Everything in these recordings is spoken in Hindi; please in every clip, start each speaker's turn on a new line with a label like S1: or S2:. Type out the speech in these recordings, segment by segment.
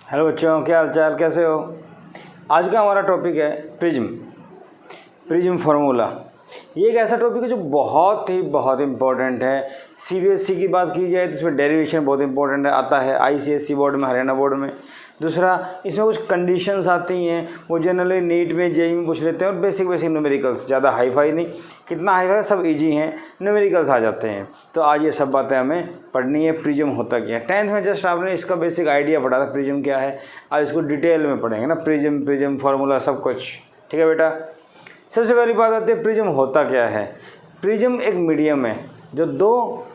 S1: हेलो बच्चों, क्या हाल चाल, कैसे हो। आज का हमारा टॉपिक है प्रिज्म फार्मूला। ये एक ऐसा टॉपिक है जो बहुत इंपॉर्टेंट है। सीबीएसई की बात की जाए तो इसमें डेरिवेशन बहुत इंपॉर्टेंट आता है, आईसीएसई बोर्ड में, हरियाणा बोर्ड में। दूसरा, इसमें कुछ कंडीशंस आती हैं, वो जनरली नीट में, जेईई में पूछ लेते हैं। और बेसिक न्यूमेरिकल्स, ज़्यादा हाई फाई नहीं, कितना हाई फाई, सब इजी हैं, न्यूमेरिकल्स आ जाते हैं। तो आज ये सब बातें हमें पढ़नी है। प्रिज्म होता क्या है, 10th में जस्ट आपने इसका बेसिक आइडिया पढ़ा था, प्रिज्म क्या है। आज इसको डिटेल में पढ़ेंगे ना, प्रिज्म फार्मूला सब कुछ। ठीक है बेटा। सबसे पहली बात आती है प्रिज्म होता क्या है। प्रिज्म एक मीडियम है जो दो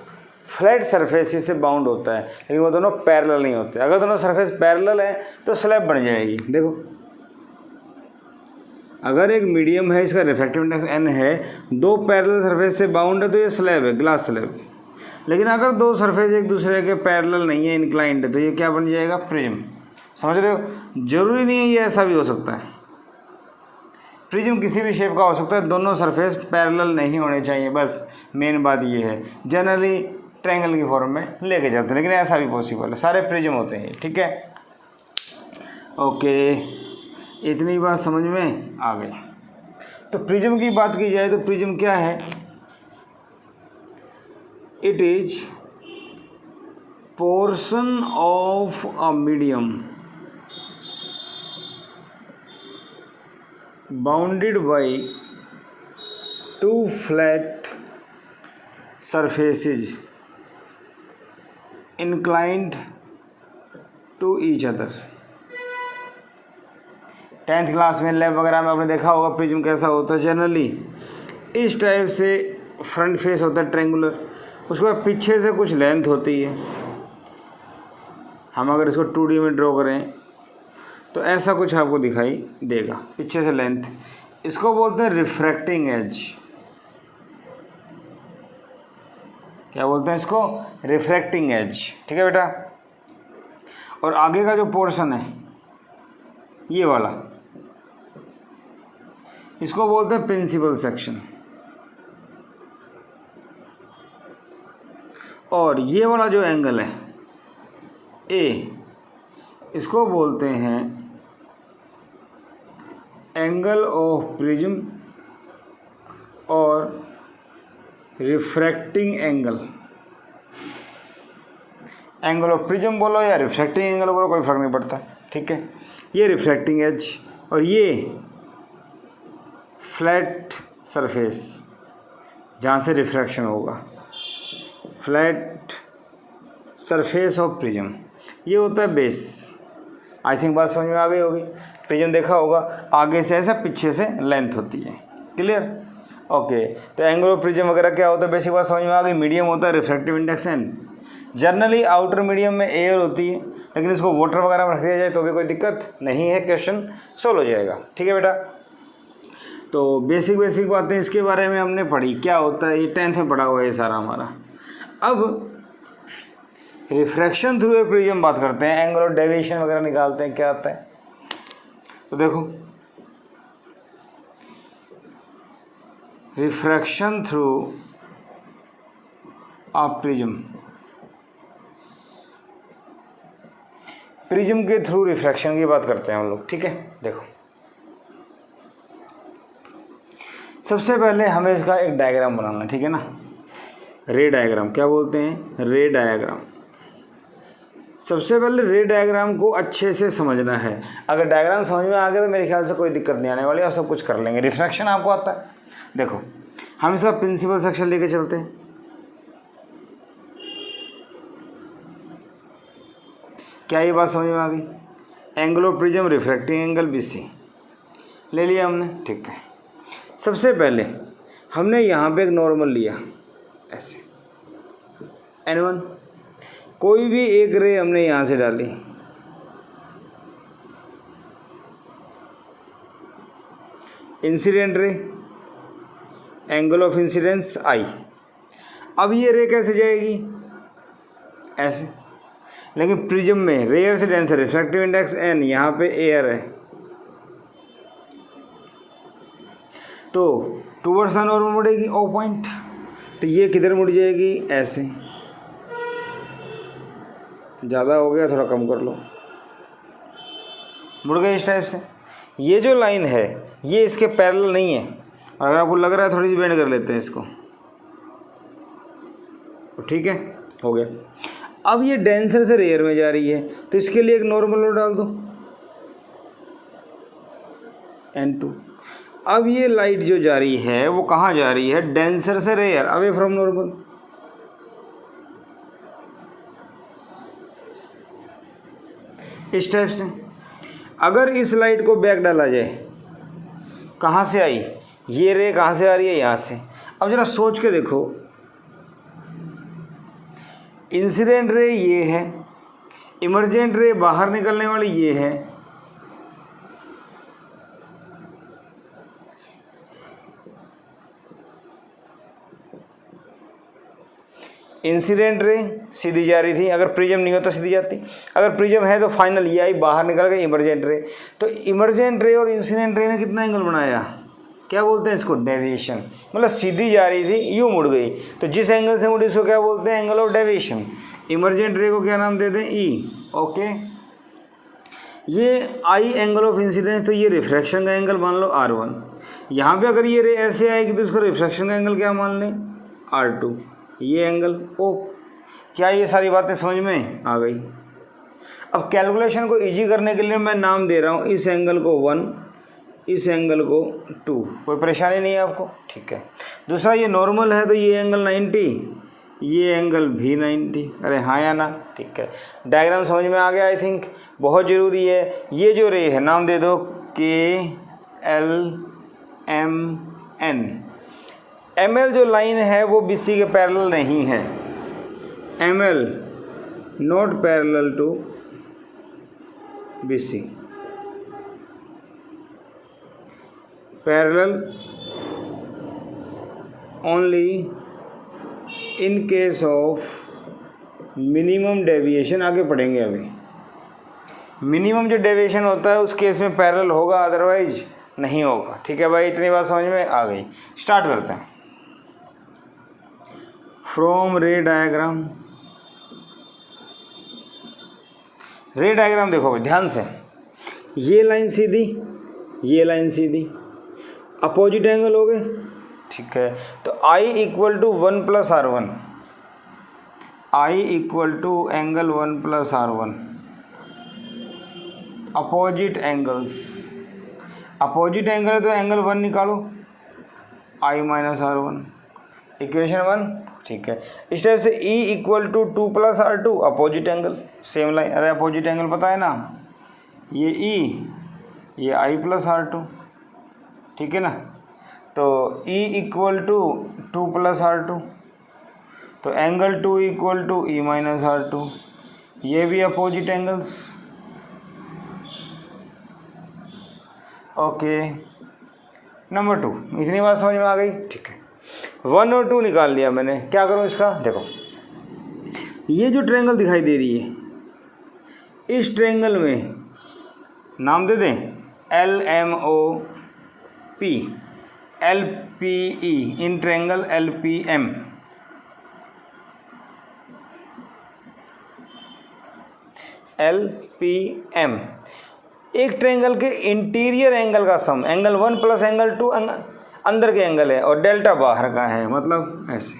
S1: फ्लैट सरफेसेस से बाउंड होता है, लेकिन वो दोनों पैरेलल नहीं होते। अगर दोनों सरफेस पैरेलल है तो स्लैब बन जाएगी। देखो, अगर एक मीडियम है, इसका रिफ्रैक्टिव इंडेक्स n है, दो पैरेलल सरफेस से बाउंड है, तो ये स्लैब है, ग्लास स्लैब। लेकिन अगर दो सरफेस एक दूसरे के पैरेलल नहीं है, इंक्लाइंड है, तो ये क्या बन जाएगा, प्रिज्म। समझ रहे हो। जरूरी नहीं है ये ऐसा भी हो सकता है। प्रिज्म किसी भी शेप का हो सकता है, दोनों सरफेस पैरेलल नहीं होने चाहिए, बस मेन बात ये है। जनरली ट्रायंगल की फॉर्म में लेके जाते हैं, लेकिन ऐसा भी पॉसिबल है, सारे प्रिज्म होते हैं। ठीक है, ओके, इतनी बात समझ में आ गई। तो प्रिज्म की बात की जाए तो प्रिज्म क्या है, it is portion of a medium bounded by two flat surfaces inclined to each other। 10th class में, लैब वगैरह में आपने देखा होगा प्रिज्म कैसा होता है। जनरली इस टाइप से फ्रंट फेस होता है ट्रायंगुलर, उसके बाद पीछे से कुछ लेंथ होती है। हम अगर इसको 2D में ड्रॉ करें तो ऐसा कुछ आपको दिखाई देगा, पीछे से लेंथ। इसको बोलते हैं रिफ्रैक्टिंग एज। क्या बोलते हैं इसको, रिफ्रैक्टिंग एज। ठीक है बेटा। और आगे का जो पोर्शन है ये वाला, इसको बोलते हैं प्रिंसिपल सेक्शन। और ये वाला जो एंगल है ए, इसको बोलते हैं एंगल ऑफ प्रिज्म और refracting angle. Angle of prism बोलो या रिफ्रैक्टिंग एंगल बोलो, कोई फर्क नहीं पड़ता। ठीक है, ये रिफ्रैक्टिंग एज और ये फ्लैट सरफेस जहाँ से रिफ्रैक्शन होगा, फ्लैट सरफेस ऑफ प्रिज्म, ये होता है बेस। आई थिंक बात समझ में आ गई होगी। प्रिज्म देखा होगा, आगे से ऐसा, पीछे से लेंथ होती है। Clear, okay. तो एंगल ऑफ प्रिज्म वगैरह क्या होता है, बेसिक बात समझ में आ गई। मीडियम होता है, refractive index n। Generally outer medium में एयर होती है, लेकिन इसको वाटर वगैरह में रख दिया जाए तो भी कोई दिक्कत नहीं है, क्वेश्चन सोल्व हो जाएगा। ठीक है बेटा। तो बेसिक बातें इसके बारे में हमने पढ़ी, क्या होता है ये 10th में पढ़ा हुआ है ये सारा हमारा। अब रिफ्रैक्शन थ्रू ए प्रिज्म बात करते हैं, एंगल ऑफ डेविएशन वगैरह निकालते हैं, क्या आता है। तो देखो, refraction through a prism, prism के थ्रू रिफ्रैक्शन की बात करते हैं हम लोग। ठीक है, देखो सबसे पहले हमें इसका एक डायग्राम बनाना है। ठीक है ना, रे डायग्राम, क्या बोलते हैं, रे डायग्राम। सबसे पहले रे डायग्राम को अच्छे से समझना है। अगर डायग्राम समझ में आ गया तो मेरे ख्याल से कोई दिक्कत नहीं आने वाली, आप सब कुछ कर लेंगे। रिफ्रैक्शन आपको आता है। देखो, हम इसका प्रिंसिपल सेक्शन लेके चलते हैं। क्या ये बात समझ में आ गई। Angle of prism, refracting angle BC ले लिया हमने। ठीक है, सबसे पहले हमने यहाँ पे एक नॉर्मल लिया ऐसे, N1। कोई भी एक रे हमने यहाँ से डाली, incident ray, angle of incidence I। अब ये रे कैसे जाएगी, ऐसे। लेकिन प्रिज्म में रेयर से डेंस, रिफ्रैक्टिव इंडेक्स n, यहाँ पे एयर है, तो टूवर्ड्स द नॉर्मल मुड़ेगी O पॉइंट। तो ये किधर मुड़ जाएगी, ऐसे। ज़्यादा हो गया, थोड़ा कम कर लो। मुड़ गए इस टाइप से। ये जो लाइन है ये इसके पैरेलल नहीं है, अगर आपको लग रहा है थोड़ी सी बेंड कर लेते हैं इसको, ठीक है, हो गया। अब ये डेंसर से रेयर में जा रही है तो इसके लिए एक नॉर्मल लो डाल दो N2। अब ये लाइट जो जा रही है वो कहाँ जा रही है, डेंसर से रेयर, अवे फ्रॉम नॉर्मल। इस टाइप से अगर इस लाइट को बैक डाला जाए, कहाँ से आई ये रे, कहाँ से आ रही है, यहाँ से। अब जरा सोच के देखो, इंसिडेंट रे ये है, इमर्जेंट रे बाहर निकलने वाली ये है, इंसिडेंट रे सीधी जा रही थी, अगर प्रिज्म नहीं हो तो सीधी जाती, अगर प्रिज्म है तो फाइनल ये आई बाहर निकल गई इमर्जेंट रे। तो इमर्जेंट रे और इंसिडेंट रे ने कितना एंगल बनाया, क्या बोलते हैं इसको, डेविएशन। मतलब सीधी जा रही थी यूँ मुड़ गई, तो जिस एंगल से मुड़ी उसको क्या बोलते हैं, एंगल ऑफ डेविएशन। इमर्जेंट रे को क्या नाम देते हैं, ई। ओके, ये आई एंगल ऑफ इंसिडेंस, तो ये रिफ्रैक्शन का एंगल मान लो R1। यहाँ पे अगर ये रे ऐसे आएगी तो इसको रिफ्रैक्शन का एंगल क्या मान लें, R2। ये एंगल ओ, क्या ये सारी बातें समझ में आ गई। अब कैलकुलेशन को इजी करने के लिए मैं नाम दे रहा हूँ, इस एंगल को 1, इस एंगल को 2, कोई परेशानी नहीं है आपको, ठीक है। दूसरा ये नॉर्मल है तो ये एंगल 90, ये एंगल भी 90, अरे हाँ या ना, ठीक है। डायग्राम समझ में आ गया आई थिंक, बहुत ज़रूरी है। ये जो रे है नाम दे दो KLMN। ML जो लाइन है वो BC के पैरेलल नहीं है, ML not parallel to BC, parallel only in case of minimum deviation. आगे पढ़ेंगे अभी, मिनिमम जो डेविएशन होता है उस केस में पैरेलल होगा, अदरवाइज नहीं होगा, ठीक है भाई। इतनी बात समझ में आ गई, स्टार्ट करते हैं। फ्रॉम रे डायग्राम, रे डायग्राम देखो भाई ध्यान से, ये लाइन सीधी, ये लाइन सीधी, अपोजिट एंगल हो गए, ठीक है। तो I equal to 1 plus R1, I equal to angle 1 plus R1, opposite angles, opposite angle है तो एंगल 1 निकालो, I माइनस R1, इक्वेशन 1, ठीक है। इस टाइप से E equal to 2 plus R2, opposite angle, same line, अरे अपोजिट एंगल पता है ना, ये E, ये I प्लस R2, ठीक है ना। तो E equal to 2 plus R2, तो angle 2 equal to E minus R2, ये भी अपोजिट एंगल्स, ओके। नंबर 2, इतनी बात समझ में आ गई, ठीक है। 1 और 2 निकाल लिया मैंने, क्या करूँ इसका, देखो ये जो ट्रायंगल दिखाई दे रही है, इस ट्रायंगल में नाम दे दें LMOP, LPE, in triangle LPM। LPM एक ट्रायंगल के इंटीरियर एंगल का सम, एंगल 1 प्लस एंगल 2 अंदर के एंगल है और डेल्टा बाहर का है, मतलब ऐसे।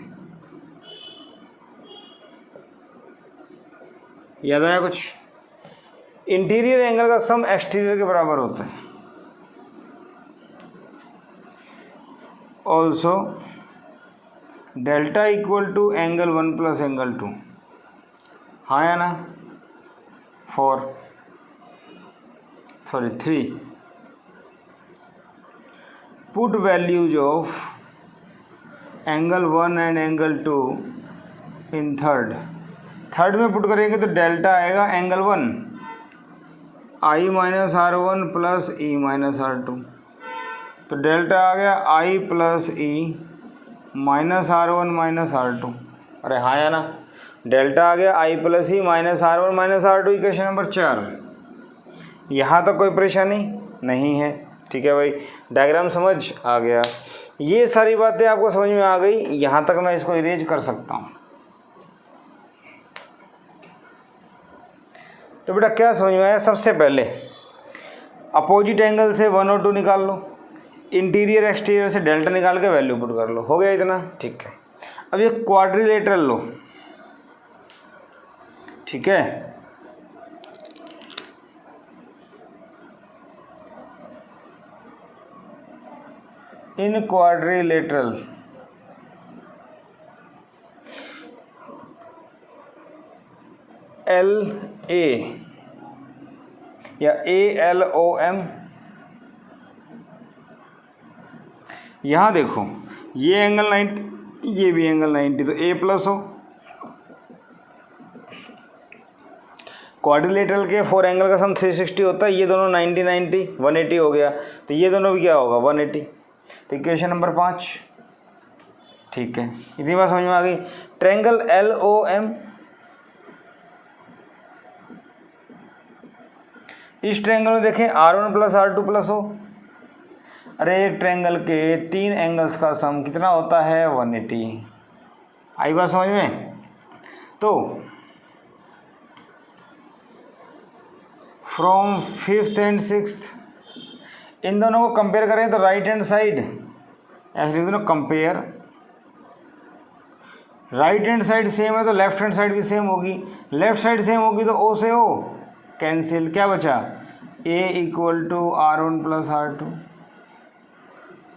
S1: याद आया कुछ, इंटीरियर एंगल का सम एक्सटीरियर के बराबर होता है। Also delta equal to angle 1 plus angle 2, हाँ या ना, 3 put values of angle 1 and angle 2 in third में पुट करेंगे तो डेल्टा आएगा angle 1 I minus R1 plus E minus R2, तो डेल्टा आ गया I plus E minus R1 minus R2, अरे हाँ या ना, डेल्टा आ गया I plus E minus R1 minus R2, equation number 4। यहाँ तक कोई परेशानी नहीं है, ठीक है भाई। डायग्राम समझ आ गया, ये सारी बातें आपको समझ में आ गई, यहाँ तक मैं इसको इरेज कर सकता हूँ। तो बेटा क्या समझ में आया, सबसे पहले अपोजिट एंगल से 1 और 2 निकाल लो, इंटीरियर एक्सटीरियर से डेल्टा निकाल के वैल्यू पुट कर लो, हो गया इतना, ठीक है। अब ये क्वाड्रिलेटरल लो, ठीक है, इन क्वाड्रिलेटरल LA या ALOM, यहाँ देखो ये एंगल 90, ये भी एंगल 90, तो A प्लस हो। क्वाड्रिलेटरल के 4 एंगल का सम 360 होता है, ये दोनों 90 90 180 हो गया, तो ये दोनों भी क्या होगा 180। तो इक्वेशन नंबर 5, ठीक है, इतनी बात समझ में आ गई। ट्रायंगल LOM, इस ट्रायंगल में देखें R1 प्लस R2 प्लस हो, अरे एक ट्रायंगल के 3 एंगल्स का सम कितना होता है 180। आई बात समझ में। तो फ्रॉम 5th एंड 6th इन दोनों को कंपेयर करें तो राइट हैंड साइड ऐसे लिख दो, compare, right hand side same है तो लेफ्ट हैंड साइड भी सेम होगी, लेफ्ट साइड सेम होगी तो O से O कैंसिल, क्या बचा A equal to R1 plus R2।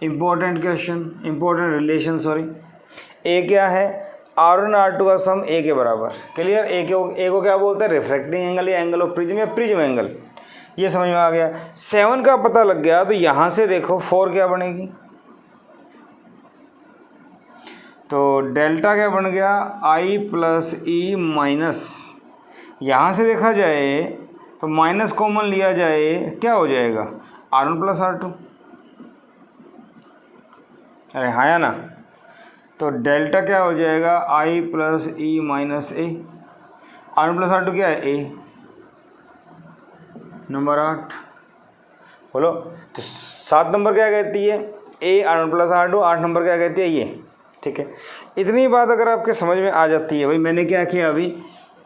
S1: Important question, important relation, sorry, A क्या है R1 R2 का सम A के बराबर, क्लियर। A को क्या बोलते हैं रिफ्रैक्टिंग एंगल या एंगल ऑफ प्रिज्म या प्रिज्म एंगल, ये समझ में आ गया। 7 का पता लग गया तो यहाँ से देखो 4 क्या बनेगी, तो डेल्टा क्या बन गया I प्लस E माइनस, यहाँ से देखा जाए तो माइनस कॉमन लिया जाए क्या हो जाएगा R1 प्लस R2, अरे हाँ या ना, तो डेल्टा क्या हो जाएगा I plus E minus A, R1 plus R2 क्या है A, नंबर 8 बोलो। तो 7 नंबर क्या कहती है A R1 plus R2, 8 number क्या कहती है ये, ठीक है। इतनी बात अगर आपके समझ में आ जाती है, भाई मैंने क्या किया अभी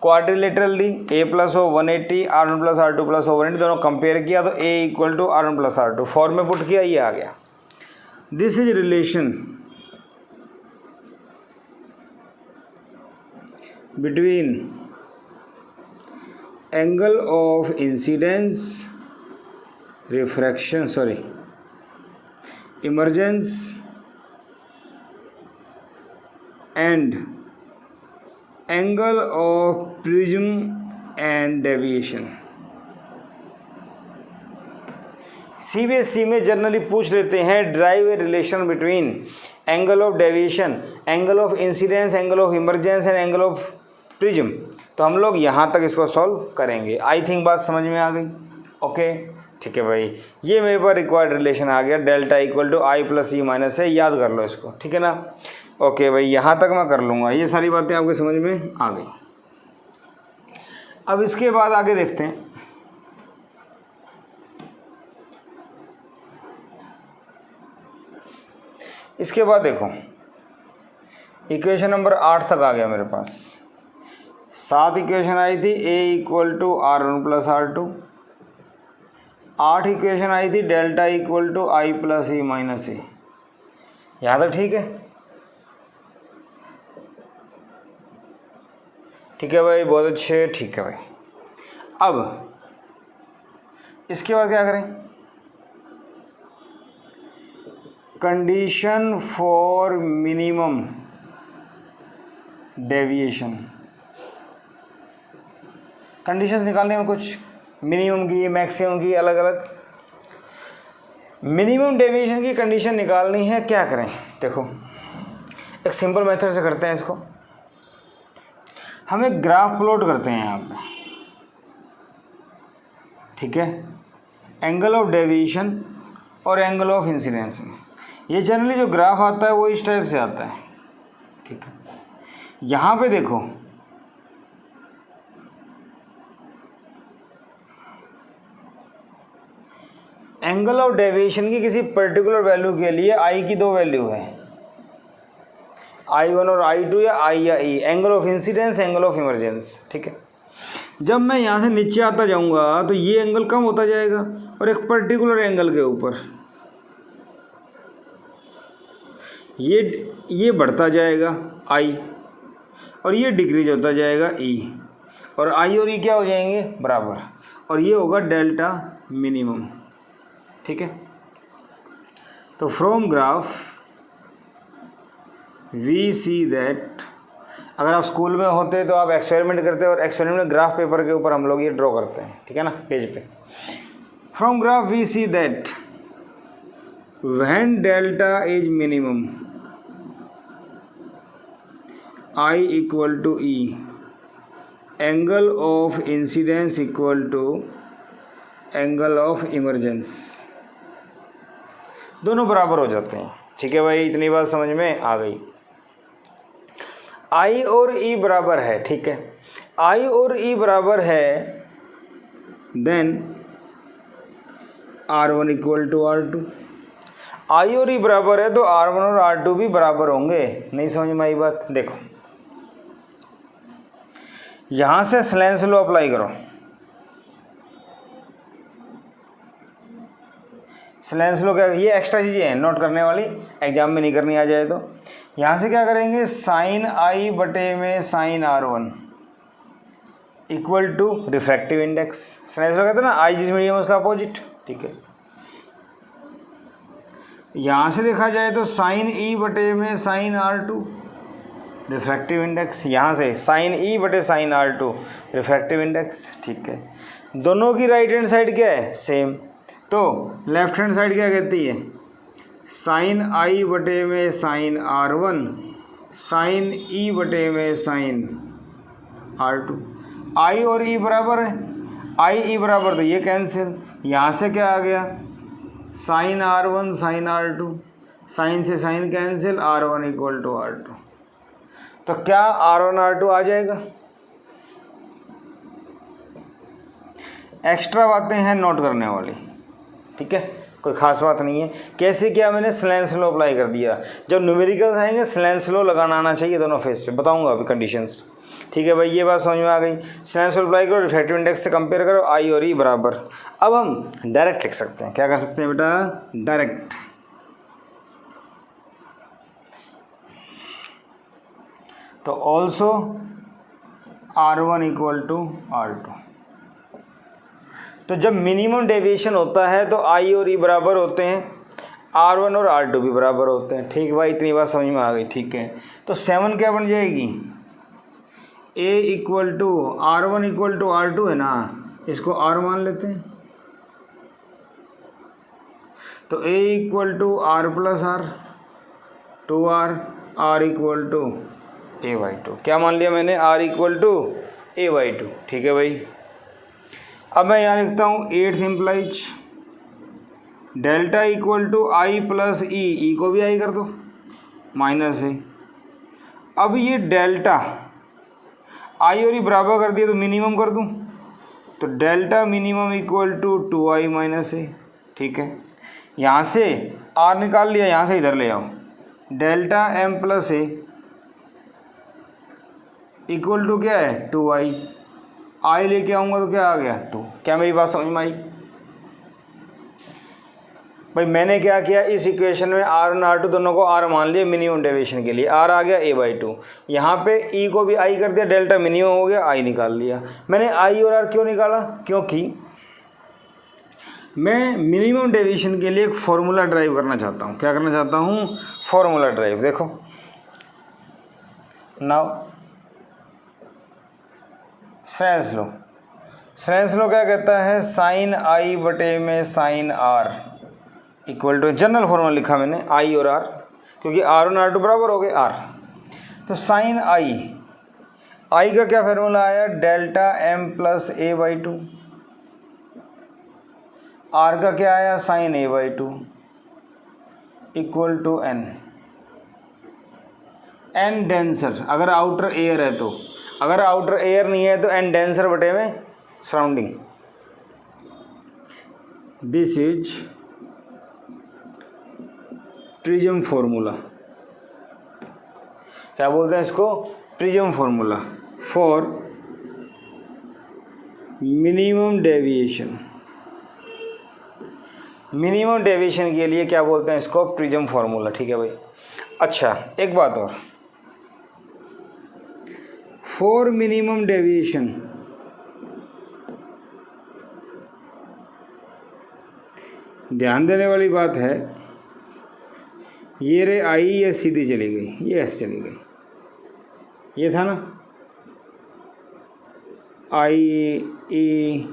S1: क्वाड्रिलेटरल ली, A प्लस हो 180, R1 प्लस R2 प्लस हो 180, दोनों कंपेयर किया तो A equal to R1 plus R2 form में पुट किया, ये आ गया। This is relation between angle of incidence, refraction, sorry emergence and angle of prism and deviation. CBSE में जनरली पूछ लेते हैं drive a relation between angle of deviation, angle of incidence, angle of emergence and angle of prism, तो हम लोग यहाँ तक इसको सॉल्व करेंगे। आई थिंक बात समझ में आ गई, ओके, ठीक है भाई। ये मेरे पास रिक्वायर्ड रिलेशन आ गया, delta equal to I plus E minus है, याद कर लो इसको, ठीक है ना। ओके भाई, यहाँ तक मैं कर लूँगा, ये सारी बातें आपके समझ में आ गई। अब इसके बाद आगे देखते हैं, इसके बाद देखो इक्वेशन नंबर 8 तक आ गया मेरे पास। 7 इक्वेशन आई थी A equal to R1 plus R2, 8 equation आई थी delta equal to I plus E minus A, यहाँ तक ठीक है, ठीक है भाई, बहुत अच्छे, ठीक है भाई। अब इसके बाद क्या करें, condition for minimum deviation, conditions निकालने में कुछ मिनिमम की मैक्सिमम की अलग अलग, मिनिमम डेविएशन की कंडीशन निकालनी है। क्या करें, देखो एक सिंपल मेथड से करते हैं इसको, हम एक ग्राफ प्लॉट करते हैं यहाँ पे, ठीक है, एंगल ऑफ डेविएशन और एंगल ऑफ इंसिडेंस में। ये जनरली जो ग्राफ आता है वो इस टाइप से आता है, ठीक है। यहाँ पे देखो एंगल ऑफ डेविएशन की किसी पर्टिकुलर वैल्यू के लिए I की 2 वैल्यू है, I1 और I2 या I या E, angle of incidence, angle of emergence, ठीक है। जब मैं यहाँ से नीचे आता जाऊँगा तो ये एंगल कम होता जाएगा और एक पर्टिकुलर एंगल के ऊपर ये बढ़ता जाएगा आई, और ये डिक्रीज होता जाएगा ई, और आई और ई क्या हो जाएंगे बराबर, और ये होगा डेल्टा मिनिमम। ठीक है, तो from graph we see that, अगर आप स्कूल में होते तो आप एक्सपेरिमेंट करते और एक्सपेरिमेंट में ग्राफ पेपर के ऊपर हम लोग ये ड्रॉ करते हैं, ठीक है ना, पेज पे। From graph we see that when delta is minimum I equal to E, angle of incidence equal to angle of emergence, दोनों बराबर हो जाते हैं। ठीक है भाई, इतनी बात समझ में आ गई। I और E बराबर है, ठीक है, I और E बराबर है, then R1 equal to R2, I और E बराबर है तो R1 और R2 भी बराबर होंगे। नहीं समझ में आई बात? देखो यहां से स्लेंस लॉ अप्लाई करो, स्लेंस लॉ क्या, ये एक्स्ट्रा चीज़ें हैं नोट करने वाली, एग्जाम में नहीं करनी आ जाए तो। यहाँ से क्या करेंगे, साइन आई बटे में sine R1 equal to refractive index. Snell's law कहते हैं ना, आई जिस मीडियम उसका अपोजिट। ठीक है, यहाँ से देखा जाए तो साइन ई बटे में साइन R2 रिफ्रैक्टिव इंडेक्स, यहाँ से साइन ई बटे साइन R2 रिफ्रैक्टिव इंडेक्स। ठीक है, दोनों की राइट हैंड साइड क्या है, सेम, तो लेफ्ट हैंड साइड क्या कहती है, साइन आई बटे में साइन R1 साइन ई बटे में साइन R2। आई और ई बराबर है, आई ई बराबर, तो ये कैंसिल, यहाँ से क्या आ गया, sine R1 sine R2, sine से sine cancel, R1 equal to R2, तो क्या R1 R2 आ जाएगा। एक्स्ट्रा बातें हैं नोट करने वाली, ठीक है, कोई ख़ास बात नहीं है। कैसे किया मैंने, स्लेंस लॉ अप्लाई कर दिया। जब न्यूमेरिकल्स आएंगे स्लेंस लॉ लगाना आना चाहिए दोनों फेस पे, बताऊंगा अभी कंडीशंस। ठीक है भाई, ये बात समझ में आ गई। स्लेंस लॉ अप्लाई करो, रिफ्रैक्टिव इंडेक्स से कंपेयर करो, आई और ई बराबर। अब हम डायरेक्ट लिख सकते हैं, क्या कर सकते हैं बेटा, डायरेक्ट। तो also R1 equal to R2, तो जब मिनिमम डेविएशन होता है तो I और E बराबर होते हैं, R1 और R2 भी बराबर होते हैं। ठीक भाई, इतनी बात समझ में आ गई। ठीक है, तो 7 क्या बन जाएगी, A equal to R1 equal to R2 है ना, इसको R मान लेते हैं, तो A equal to R plus R 2R, R equal to A/2, क्या मान लिया मैंने, R इक्वल टू A/2। ठीक है भाई, अब मैं यहाँ लिखता हूँ 8th implies delta equal to i plus e, e को भी आई कर दो, माइनस है। अब ये डेल्टा आई और ई बराबर कर दिया तो मिनिमम कर दूँ, तो delta minimum equal to 2i minus A. ठीक है, यहाँ से आर निकाल लिया, यहाँ से इधर ले आओ, delta M plus A equal to क्या है, 2i, आई लेके आऊँगा तो क्या आ गया, 2। क्या मेरी बात समझ में आई भाई? मैंने क्या किया, इस इक्वेशन में R और R2 दोनों को R मान लिया मिनिमम डेविएशन के लिए, R आ गया A/2, यहाँ पे E को भी I कर दिया, डेल्टा मिनिमम हो गया, I निकाल लिया। मैंने I और R क्यों निकाला, क्योंकि मैं मिनिमम डेविएशन के लिए एक फॉर्मूला ड्राइव करना चाहता हूँ। क्या करना चाहता हूँ, फॉर्मूला ड्राइव। देखो now Snell's law, Snell's law क्या कहता है, साइन आई बटे में sine R equal to, general formula लिखा मैंने, आई और आर, क्योंकि आर और R2 बराबर हो गए आर, तो साइन आई, आई का क्या फॉर्मूला आया, delta M plus A/2, are का क्या आया, sine A/2 equal to N, N denser, अगर आउटर एयर है तो, अगर आउटर एयर नहीं है तो एन डेंसर बटे में surrounding. This is prism formula, क्या बोलते हैं इसको, prism formula for minimum deviation, minimum deviation के लिए क्या बोलते हैं इसको, प्रिज्म फार्मूला। ठीक है भाई। अच्छा एक बात और, फॉर मिनिमम डेविएशन ध्यान देने वाली बात है, ये रे आई ये सीधी चली गई, ये ऐसे चली गई, ये था ना आई ई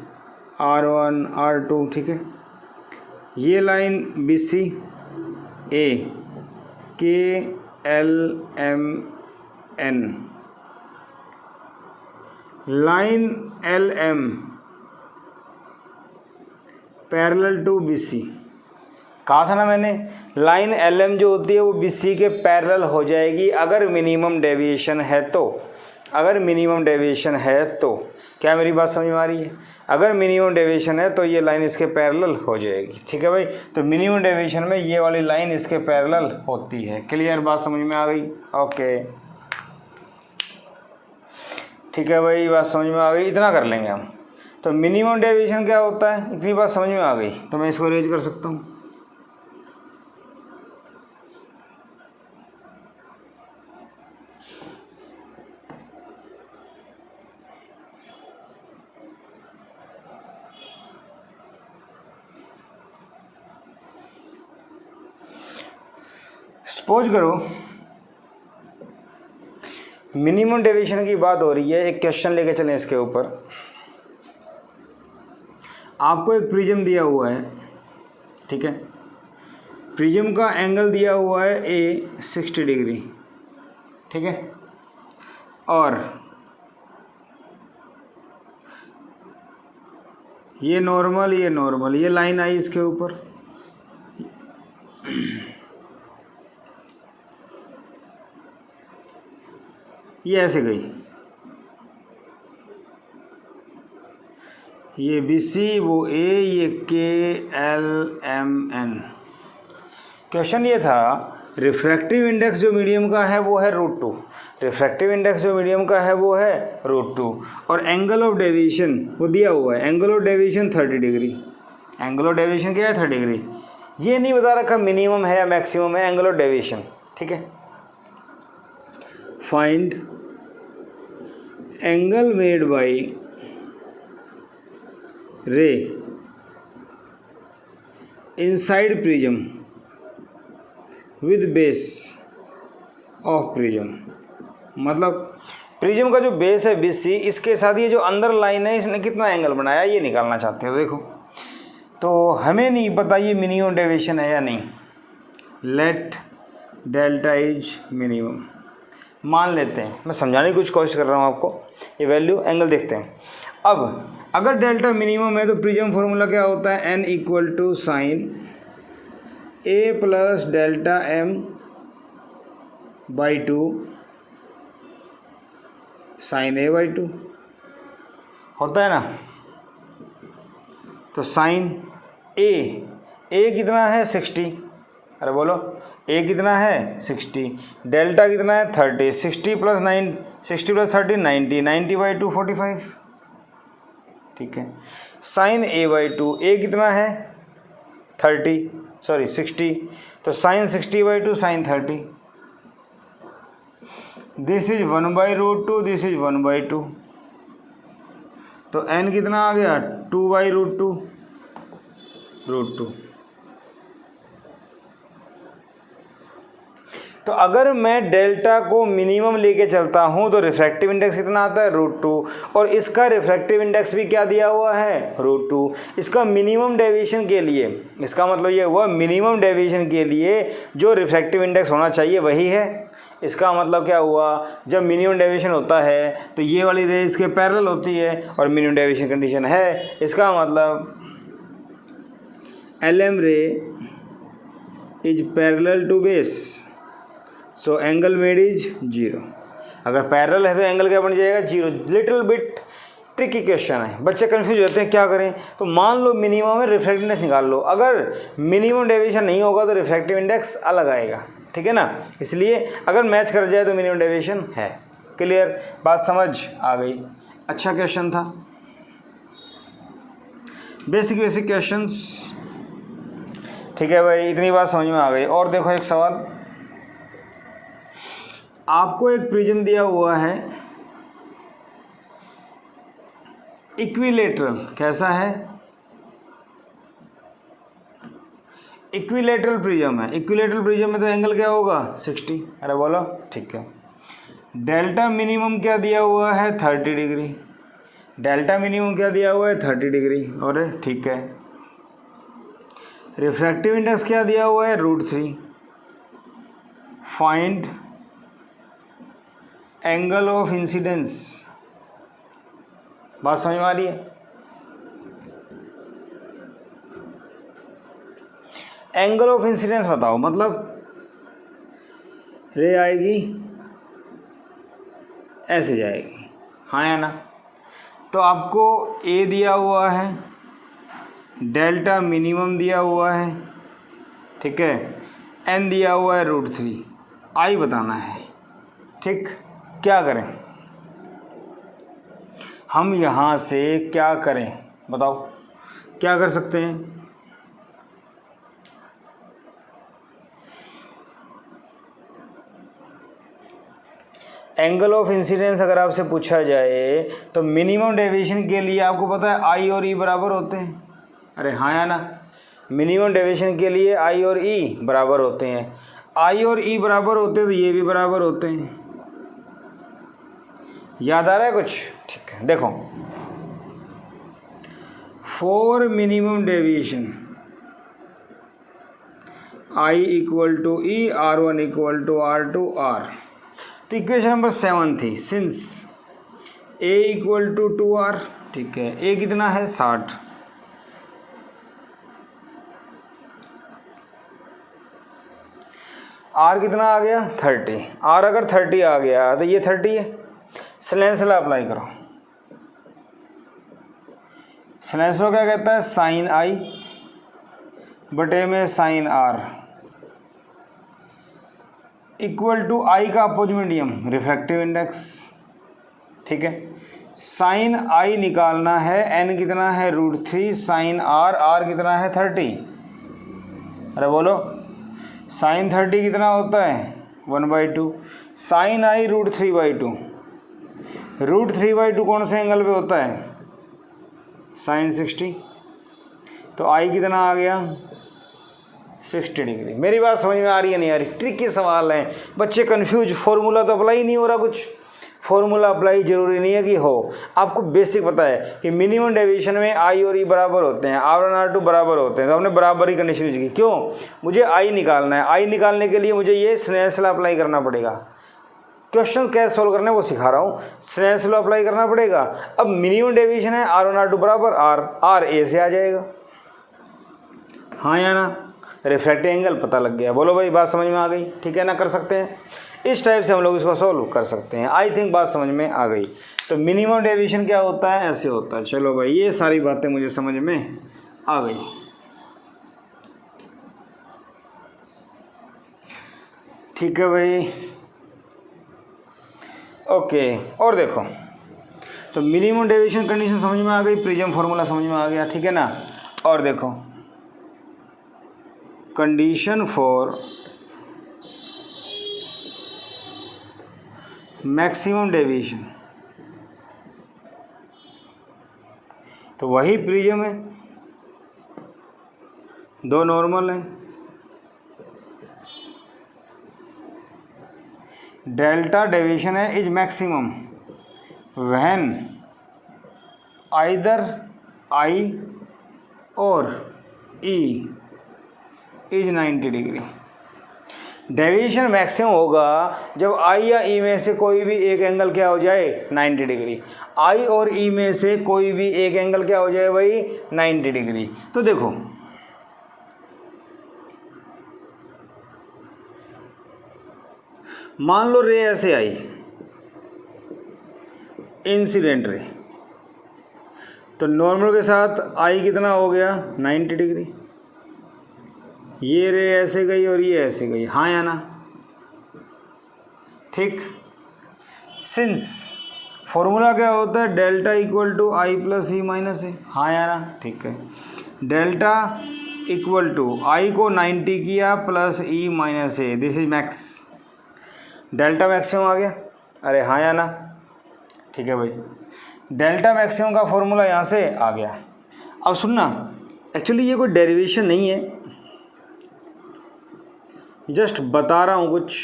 S1: R1 R2, ठीक है। ये line BC A K L M N, line LM parallel to BC। कहा था ना मैंने, लाइन LM जो होती है वो BC के पैरेलल हो जाएगी अगर मिनिमम डेविएशन है तो। अगर मिनिमम डेविएशन है तो, क्या मेरी बात समझ में आ रही है? अगर मिनिमम डेविएशन है तो ये लाइन इसके पैरेलल हो जाएगी। ठीक है भाई। तो मिनिमम डेविएशन में ये वाली लाइन इसके पैरेलल होती है। क्लियर, बात समझ में आ गई? ओके ठीक है भाई, बात समझ में आ गई। इतना कर लेंगे हम। तो मिनिमम डेविएशन क्या होता है, इतनी बात समझ में आ गई तो मैं इसको अरेंज कर सकता हूँ। सपोज करो मिनिमम डेविएशन की बात हो रही है, एक क्वेश्चन लेके चलें इसके ऊपर। आपको एक प्रिज्म दिया हुआ है, ठीक है। प्रिज्म का एंगल दिया हुआ है A 60 डिग्री, ठीक है। और ये नॉर्मल, ये नॉर्मल, ये लाइन आई इसके ऊपर। ये ऐसे गई, ये BC, वो A, ये KLMN। क्वेश्चन ये था, रिफ्रैक्टिव इंडेक्स जो मीडियम का है वो है √2, रिफ्रैक्टिव इंडेक्स जो मीडियम का है वो है √2, और एंगल ऑफ डेविएशन वो दिया हुआ है, angle of deviation 30 degree. Angle of deviation क्या है? 30 डिग्री। ये नहीं बता रखा मिनिमम है या मैक्सिमम है एंगल ऑफ डेविएशन, ठीक है। फाइंड एंगल मेड बाय रे inside prism with base of prism. मतलब प्रिज्म का जो बेस है BC, इसके साथ ये जो अंदर लाइन है इसने कितना एंगल बनाया ये निकालना चाहते हो। देखो तो हमें नहीं पता ये मिनिमम डेविएशन है या नहीं। लेट डेल्टा इज मिनिमम मान लेते हैं, मैं समझाने की कुछ कोशिश कर रहा हूँ आपको। ये वैल्यू एंगल देखते हैं। अब अगर डेल्टा मिनिमम है तो प्रिज्म फार्मूला क्या होता है? N = sin A + delta m/2 sin A/2 होता है ना। तो sin A कितना है? 60। अरे बोलो, A कितना है? 60। डेल्टा कितना है? 30। 60 + 30 90, 90/2 45, ठीक है। sin A/2, A कितना है? 60, तो sin 60/2 sin 30। This is 1/√2, this is 1/2, तो n कितना आ गया? 2/√2 √2। तो अगर मैं डेल्टा को मिनिमम लेके चलता हूँ तो रिफ्रैक्टिव इंडेक्स कितना आता है? √2, और इसका रिफ्रैक्टिव इंडेक्स भी क्या दिया हुआ है? √2। इसका मिनिमम डेविएशन के लिए, इसका मतलब ये हुआ मिनिमम डेविएशन के लिए जो रिफ्रैक्टिव इंडेक्स होना चाहिए वही है। इसका मतलब क्या हुआ? जब मिनिमम डेविएशन होता है तो ये वाली रे इसके पैरेलल होती है और मिनिमम डेविएशन कंडीशन है। इसका मतलब LM ray is parallel to base, so angle made is 0। अगर पैरेलल है तो एंगल क्या बन जाएगा? 0। लिटिल बिट ट्रिकी क्वेश्चन है, बच्चे कंफ्यूज होते हैं क्या करें। तो मान लो मिनिमम है, रिफ्रैक्टिव इंडेक्स निकाल लो। अगर मिनिमम डेविएशन नहीं होगा तो रिफ्रैक्टिव इंडेक्स अलग आएगा, ठीक है ना। इसलिए अगर मैच कर जाए तो मिनिमम डेविएशन है। क्लियर, बात समझ आ गई? अच्छा क्वेश्चन था। Basic basic questions. ठीक है भाई, इतनी बात समझ में आ गई। और देखो एक सवाल, आपको एक प्रिज्म दिया हुआ है इक्विलेटरल, कैसा है? इक्विलेटरल प्रिज्म है। इक्विलेटरल प्रिज्म में तो एंगल क्या होगा? 60। अरे बोलो। ठीक है। डेल्टा मिनिमम क्या दिया हुआ है? 30 डिग्री। डेल्टा मिनिमम क्या दिया हुआ है? 30 डिग्री। और ठीक है। रिफ्रैक्टिव इंडेक्स क्या दिया हुआ है? √3। Find angle of incidence. बात समझ में आ रही है? एंगल ऑफ इंसिडेंस बताओ, मतलब रे आएगी ऐसे जाएगी, हाँ या ना? तो आपको ए दिया हुआ है, डेल्टा मिनिमम दिया हुआ है, ठीक है, एन दिया हुआ है √3, आई बताना है। ठीक, क्या करें हम यहाँ से? क्या करें बताओ, क्या कर सकते हैं? एंगल ऑफ इंसिडेंस अगर आपसे पूछा जाए तो मिनिमम डेविएशन के लिए आपको पता है आई और ई बराबर होते हैं। अरे हाँ या ना? मिनिमम डेविएशन के लिए आई और ई बराबर होते हैं। आई और ई बराबर होते हैं तो ये भी बराबर होते हैं। याद आ रहा है कुछ? ठीक है, देखो, for minimum deviation I equal to E, R1 equal to R2 R। तो इक्वेशन नंबर 7 थी, since a equal to 2R। ठीक है, a कितना है? 60। R कितना आ गया? 30। R अगर 30 आ गया तो ये 30 है। स्नेल्स लॉ अप्लाई करो। स्नेल्स लॉ क्या कहता है? साइन आई बटे में साइन R इक्वल टू आई का अपोजिट मीडियम रिफ्रैक्टिव इंडेक्स। ठीक है, साइन आई निकालना है, एन कितना है? √3 साइन R, R कितना है? 30। अरे बोलो, साइन 30 कितना होता है? 1/2। साइन आई √3/2। √3/2 कौन से एंगल पे होता है? साइन 60। तो आई कितना आ गया? 60 डिग्री। मेरी बात समझ में आ रही है नहीं आ रही? ट्रिकी सवाल है, बच्चे कंफ्यूज। फॉर्मूला तो अप्लाई नहीं हो रहा कुछ। फॉर्मूला अप्लाई जरूरी नहीं है कि हो, आपको बेसिक पता है कि मिनिमम डेविएशन में आई और ई बराबर होते हैं, R1 R2 बराबर होते हैं, तो हमने बराबर ही कंडीशन यूज की। क्यों? मुझे आई निकालना है। आई निकालने के लिए मुझे ये स्नेल्स लॉ अप्लाई करना पड़ेगा। क्वेश्चन कैसे सोल्व करने वो सिखा रहा हूँ। स्नेल्स लॉ अप्लाई करना पड़ेगा। अब मिनिमम डेविएशन है R1 R2 बराबर R ए से आ जाएगा, हाँ या ना? रिफ्रैक्टिव एंगल पता लग गया। बोलो भाई, बात समझ में आ गई? ठीक है ना? कर सकते हैं इस टाइप से हम लोग इसको सॉल्व कर सकते हैं। आई थिंक बात समझ में आ गई। तो मिनिमम डेविएशन क्या होता है? ऐसे होता है। चलो भाई, ये सारी बातें मुझे समझ में आ गई। ठीक है भाई, ओके। और देखो, तो मिनिमम डेविएशन कंडीशन समझ में आ गई, प्रिज्म फार्मूला समझ में आ गया, ठीक है ना? और देखो, कंडीशन फॉर मैक्सिमम डेविएशन, तो वही प्रिज्म है, दो नॉर्मल हैं, डेल्टा डेविएशन है is maximum when either i और e is 90 degree. Deviation maximum होगा जब आई या ई में से कोई भी एक एंगल क्या हो जाए? 90 डिग्री। आई और ई में से कोई भी एक एंगल क्या हो जाए भाई? 90 डिग्री। तो देखो, मान लो रे ऐसे आई, इंसिडेंट रे, तो नॉर्मल के साथ आई कितना हो गया? 90 डिग्री। ये रे ऐसे गई और ये ऐसे गई, हाँ या ना? ठीक, सिंस फॉर्मूला क्या होता है, delta equal to i plus E minus A, हाँ या ना, ठीक है। डेल्टा इक्वल टू आई को 90 किया plus E minus A, this is max, delta maximum आ गया, अरे हाँ या ना, ठीक है भाई। डेल्टा मैक्सिमम का फॉर्मूला यहाँ से आ गया। अब सुनना, एक्चुअली ये कोई डेरिवेशन नहीं है, जस्ट बता रहा हूँ कुछ,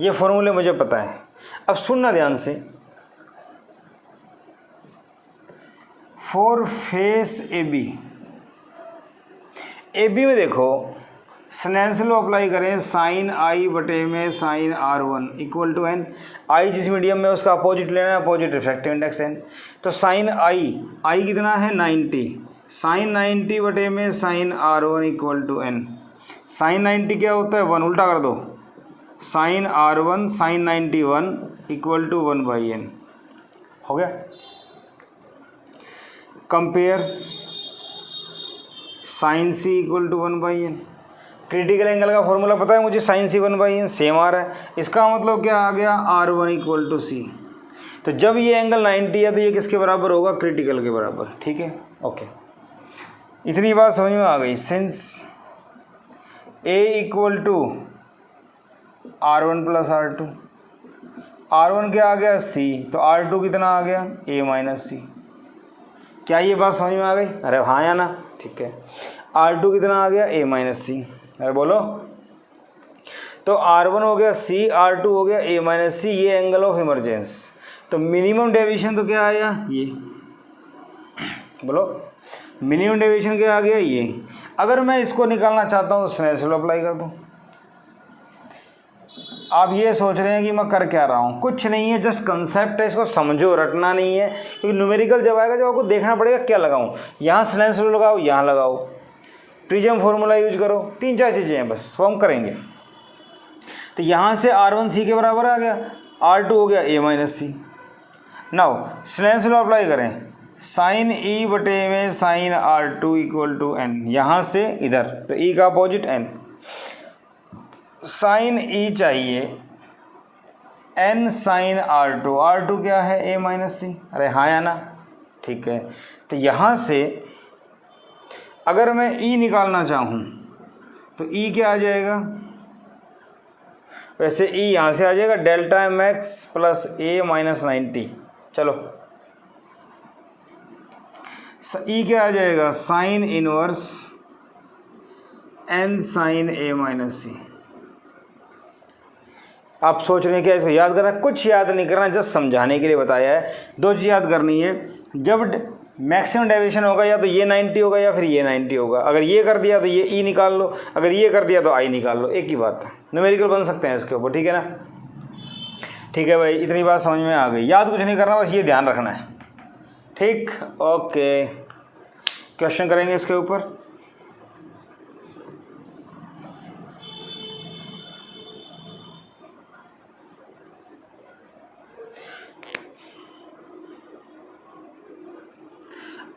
S1: ये फॉर्मूले मुझे पता है। अब सुनना ध्यान से, फॉर फेस ए बी में देखो स्नेल्स लॉ अप्लाई करें, साइन आई बटे में sine R1 equal to n, i जिस मीडियम में उसका अपोजिट लेना है, अपोजिट रिफ्रैक्टिव इंडेक्स एन। तो साइन आई कितना है 90, साइन 90 बटे में sine R1 equal to n. Sine 90 क्या होता है 1, उल्टा कर दो, sign R1 sign 91 equal to 1/n, हो गया। Compare sine C equal to 1/n, critical angle का फॉर्मूला पता है मुझे, साइन सी 1/n सेम आ रहा है, इसका मतलब क्या आ गया R1 इक्वल टू सी। तो जब ये एंगल 90 है तो ये किसके बराबर होगा, क्रिटिकल के बराबर, ठीक है, ओके। इतनी बात समझ में आ गई। Since A equal to R1 plus R2, R1 क्या आ गया C, तो R2 कितना आ गया A माइनस C। क्या ये बात समझ में आ गई, अरे हाँ या ना, ठीक है। R2 कितना आ गया A माइनस C, अरे बोलो। तो R1 हो गया C, R2 हो गया A माइनस C, ये एंगल ऑफ इमरजेंस। तो मिनिमम डेविएशन तो क्या आया, ये बोलो, मिनिमम डेविएशन क्या आ गया, ये। अगर मैं इसको निकालना चाहता हूँ तो स्नेल्स लॉ अप्लाई कर दूँ। आप ये सोच रहे हैं कि मैं कर क्या रहा हूँ, कुछ नहीं है, जस्ट कंसेप्ट है, इसको समझो, रटना नहीं है, क्योंकि न्यूमेरिकल जब आएगा जब आपको देखना पड़ेगा क्या लगाऊँ, यहाँ स्नेल्स लॉ लगाओ, यहाँ लगाओ, प्रिज्म फार्मूला यूज करो, 3-4 चीज़ें हैं बस, वो हम करेंगे। तो यहाँ से R1 C के बराबर आ गया, R2 हो गया A minus C। Now Snell's law apply करें, साइन E बटे में sign R2 equal to n, यहाँ से इधर, तो E का अपोजिट n, साइन E चाहिए n साइन R2, R2 क्या है A माइनस C, अरे हाँ या ना, ठीक है। तो यहाँ से अगर मैं E निकालना चाहूँ तो E क्या आ जाएगा, वैसे E यहाँ से आ जाएगा delta mx plus A minus 90, चलो E क्या आ जाएगा, sine inverse n sine A minus C। आप सोच रहे हैं क्या इसको याद करना, कुछ याद नहीं करना, जस्ट समझाने के लिए बताया है। 2 चीज़ याद करनी है, जब मैक्सिमम डेविएशन होगा या तो ये 90 होगा या फिर ये 90 होगा। अगर ये कर दिया तो ये E निकाल लो, अगर ये कर दिया तो I निकाल लो, एक ही बात है, न्यूमेरिकल बन सकते हैं इसके ऊपर, ठीक है ना। ठीक है भाई, इतनी बात समझ में आ गई, याद कुछ नहीं करना, बस ये ध्यान रखना है, ठीक, ओके। क्वेश्चन करेंगे इसके ऊपर।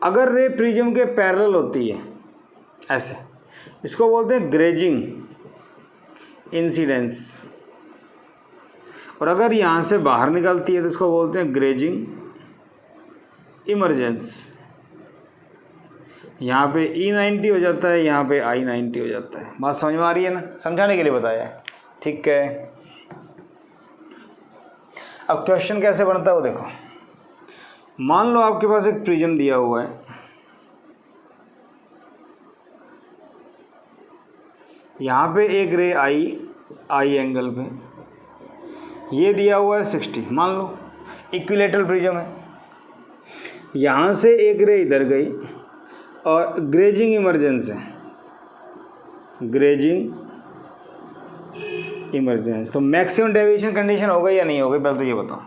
S1: अगर रे प्रिज्म के पैरेलल होती है ऐसे, इसको बोलते हैं ग्रेजिंग इंसिडेंस, और अगर यहाँ से बाहर निकलती है तो इसको बोलते हैं ग्रेजिंग इमरजेंस। यहाँ पे E90 हो जाता है, यहाँ पे I90 हो जाता है। बात समझ में आ रही है ना, समझाने के लिए बताया है, ठीक है। अब क्वेश्चन कैसे बनता है वो देखो। मान लो आपके पास एक प्रिज्म दिया हुआ है, यहाँ पे एक रे आई एंगल पे, ये दिया हुआ है 60, मान लो इक्विलेटरल प्रिज्म है। यहाँ से एक रे इधर गई और ग्रेजिंग इमरजेंस है, ग्रेजिंग इमरजेंस, तो मैक्सिमम डेविएशन कंडीशन हो गई या नहीं हो गई, पहले तो ये बताओ।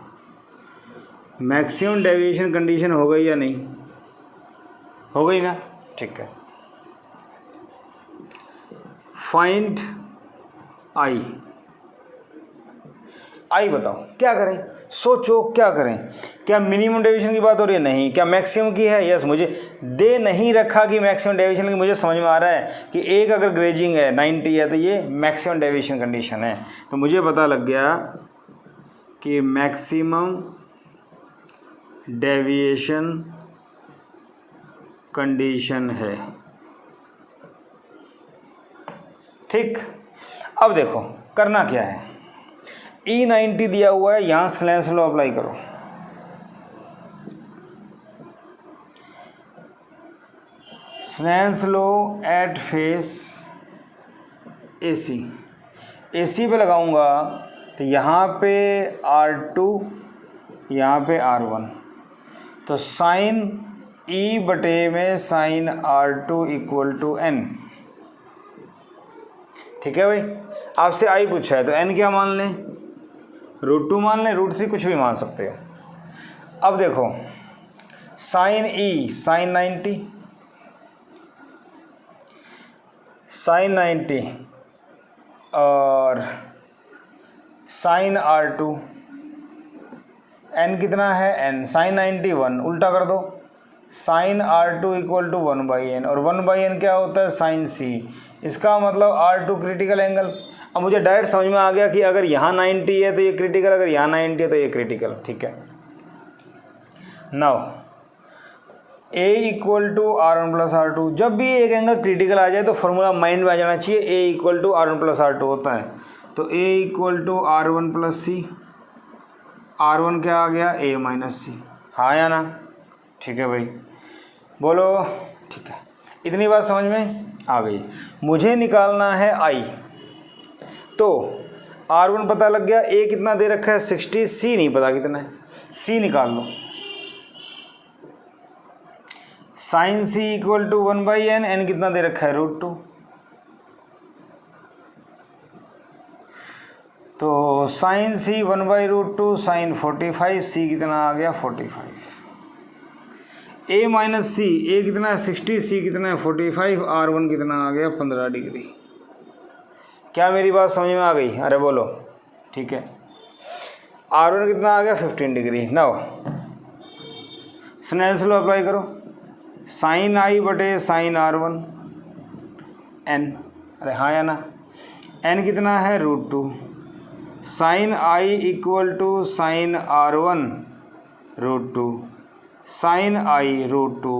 S1: मैक्सिमम डेविएशन कंडीशन हो गई या नहीं हो गई ना, ठीक है। फाइंड आई बताओ क्या करें, सोचो क्या करें। क्या मिनिमम डेविएशन की बात हो रही है, नहीं। क्या मैक्सिमम की है, यस। मुझे दे नहीं रखा कि मैक्सिमम डेविएशन की, मुझे समझ में आ रहा है कि एक अगर ग्रेजिंग है 90 है तो ये मैक्सिमम डेविएशन कंडीशन है, तो मुझे पता लग गया कि मैक्सिमम डेविएशन कंडीशन है। ठीक, अब देखो करना क्या है, E90 दिया हुआ है, यहाँ स्नेल्स लॉ अप्लाई करो। Snell's law at face AC, AC पे लगाऊंगा तो यहाँ पे R2, यहाँ पे R1, तो साइन E बटे में sign R2 equal to N। ठीक है भाई, आपसे I पूछा है तो N क्या मान लें, √2 मान लें, √3 कुछ भी मान सकते हैं। अब देखो साइन E साइन 90, साइन 90 और साइन R2, N कितना है N, साइन 91 उल्टा कर दो, sign R2 equal to 1/n, और 1/n क्या होता है साइन C, इसका मतलब R2 क्रिटिकल एंगल। अब मुझे डायरेक्ट समझ में आ गया कि अगर यहाँ 90 है तो ये क्रिटिकल, अगर यहाँ 90 है तो ये क्रिटिकल। ठीक है, now A equal to R1 plus R2, जब भी एक एंगल क्रिटिकल आ जाए तो फॉर्मूला माइंड में आ जाना चाहिए, A equal to R1 plus R2 होता है, तो A equal to R1 plus C, R1 क्या आ गया A माइनस C, हाँ या ना। ठीक है भाई, बोलो। ठीक है, इतनी बात समझ में आ गई। मुझे निकालना है I, तो R1 पता लग गया, A कितना दे रखा है 60, C नहीं पता कितना है, C निकाल लो। Sine C equal to 1/n, N कितना दे रखा है √2, तो साइन C 1/√2 साइन 45, C कितना आ गया 45। A माइनस C, A कितना है 60, C कितना है 45, R1 कितना आ गया 15 डिग्री। क्या मेरी बात समझ में आ गई, अरे बोलो। ठीक है, R1 कितना आ गया 15 degree. Now Snell's law apply करो, साइन I बटे साइन R1 N, अरे हाँ या ना, N कितना है √2, sine I equal to sine R1 √2, sine I √2,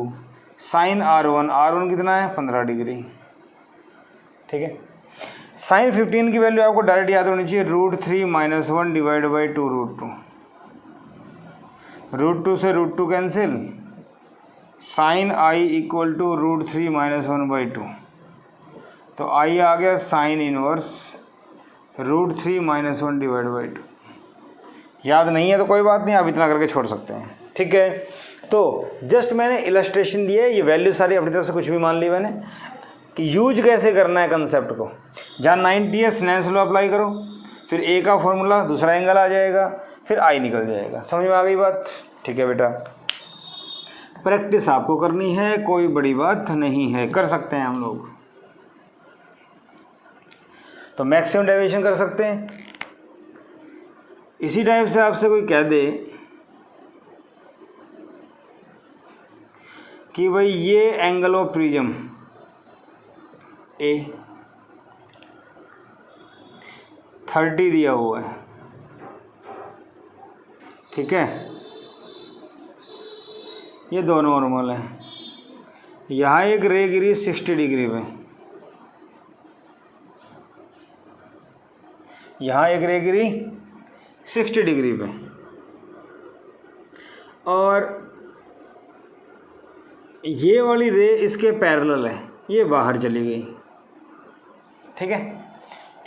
S1: sine R1 कितना है 15 डिग्री। ठीक है, साइन 15 की वैल्यू आपको डायरेक्ट याद होनी चाहिए, √3 माइनस 1 डिवाइड बाई 2 √2, √2 से √2 cancel, sine I equal to √3 minus 1/2, तो I आ गया sine inverse √3 minus 1 divide by 2। याद नहीं है तो कोई बात नहीं, आप इतना करके छोड़ सकते हैं। ठीक है, तो जस्ट मैंने इलस्ट्रेशन दिया है, ये वैल्यू सारी अपनी तरफ से कुछ भी मान ली मैंने, कि यूज कैसे करना है कंसेप्ट को। जहाँ 90 है स्नेल्स लॉ अप्लाई करो, फिर A का फॉर्मूला, दूसरा एंगल आ जाएगा, फिर I निकल जाएगा। समझ में आ गई बात। ठीक है बेटा, प्रैक्टिस आपको करनी है, कोई बड़ी बात नहीं है, कर सकते हैं हम लोग। तो मैक्सिमम डेविएशन कर सकते हैं। इसी टाइप से आपसे कोई कह दे कि भाई ये एंगल ऑफ प्रिज्म A 30 दिया हुआ है, ठीक है, ये दो नॉर्मल है, यहाँ एक रे गिरी 60 डिग्री पे, यहाँ एक रे गिरी 60 डिग्री पे, और ये वाली रे इसके पैरेलल है, ये बाहर चली गई। ठीक है,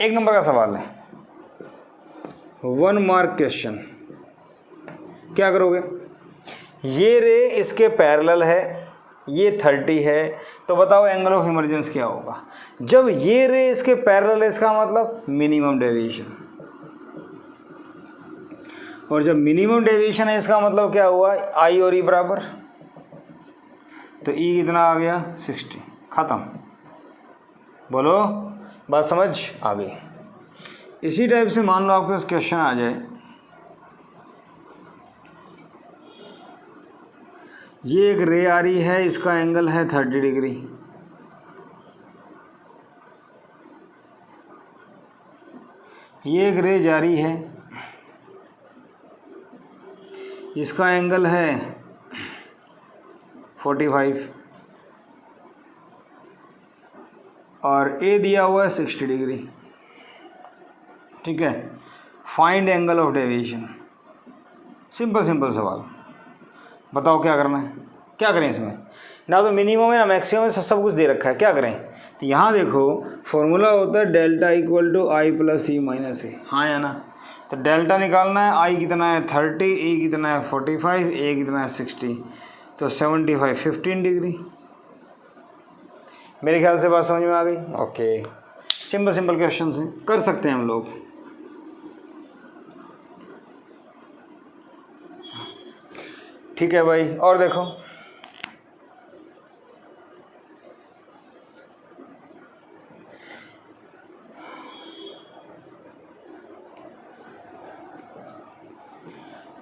S1: एक नंबर का सवाल है, 1 मार्क क्वेश्चन। क्या करोगे, ये रे इसके पैरेलल है, ये 30 है, तो बताओ एंगल ऑफ इमर्जेंस क्या होगा। जब ये रे इसके पैरेलल है, इसका मतलब मिनिमम डेविएशन, और जब मिनिमम डेविएशन है इसका मतलब क्या हुआ, आई और ई बराबर, तो ई कितना आ गया 60। ख़त्म, बोलो बात समझ आ गई। इसी टाइप से मान लो आपके पास क्वेश्चन आ जाए, ये एक रे आ रही है, इसका एंगल है 30 डिग्री, ये एक रे जा रही है, इसका एंगल है 45 और ए दिया हुआ है 60 डिग्री। ठीक है, find angle of deviation. Simple simple सवाल, बताओ क्या करना है, क्या करें इसमें। ना तो मिनिमम है ना मैक्सिमम है, सब कुछ दे रखा है, क्या करें। तो यहाँ देखो फॉर्मूला होता है delta equal to i plus E minus A, हाँ या ना। तो डेल्टा निकालना है, आई कितना है 30, ई कितना है 45, ए कितना है 60, तो 75 15 डिग्री। मेरे ख्याल से बात समझ में आ गई। ओके, सिंपल सिंपल क्वेश्चन हैं, कर सकते हैं हम लोग। ठीक है भाई, और देखो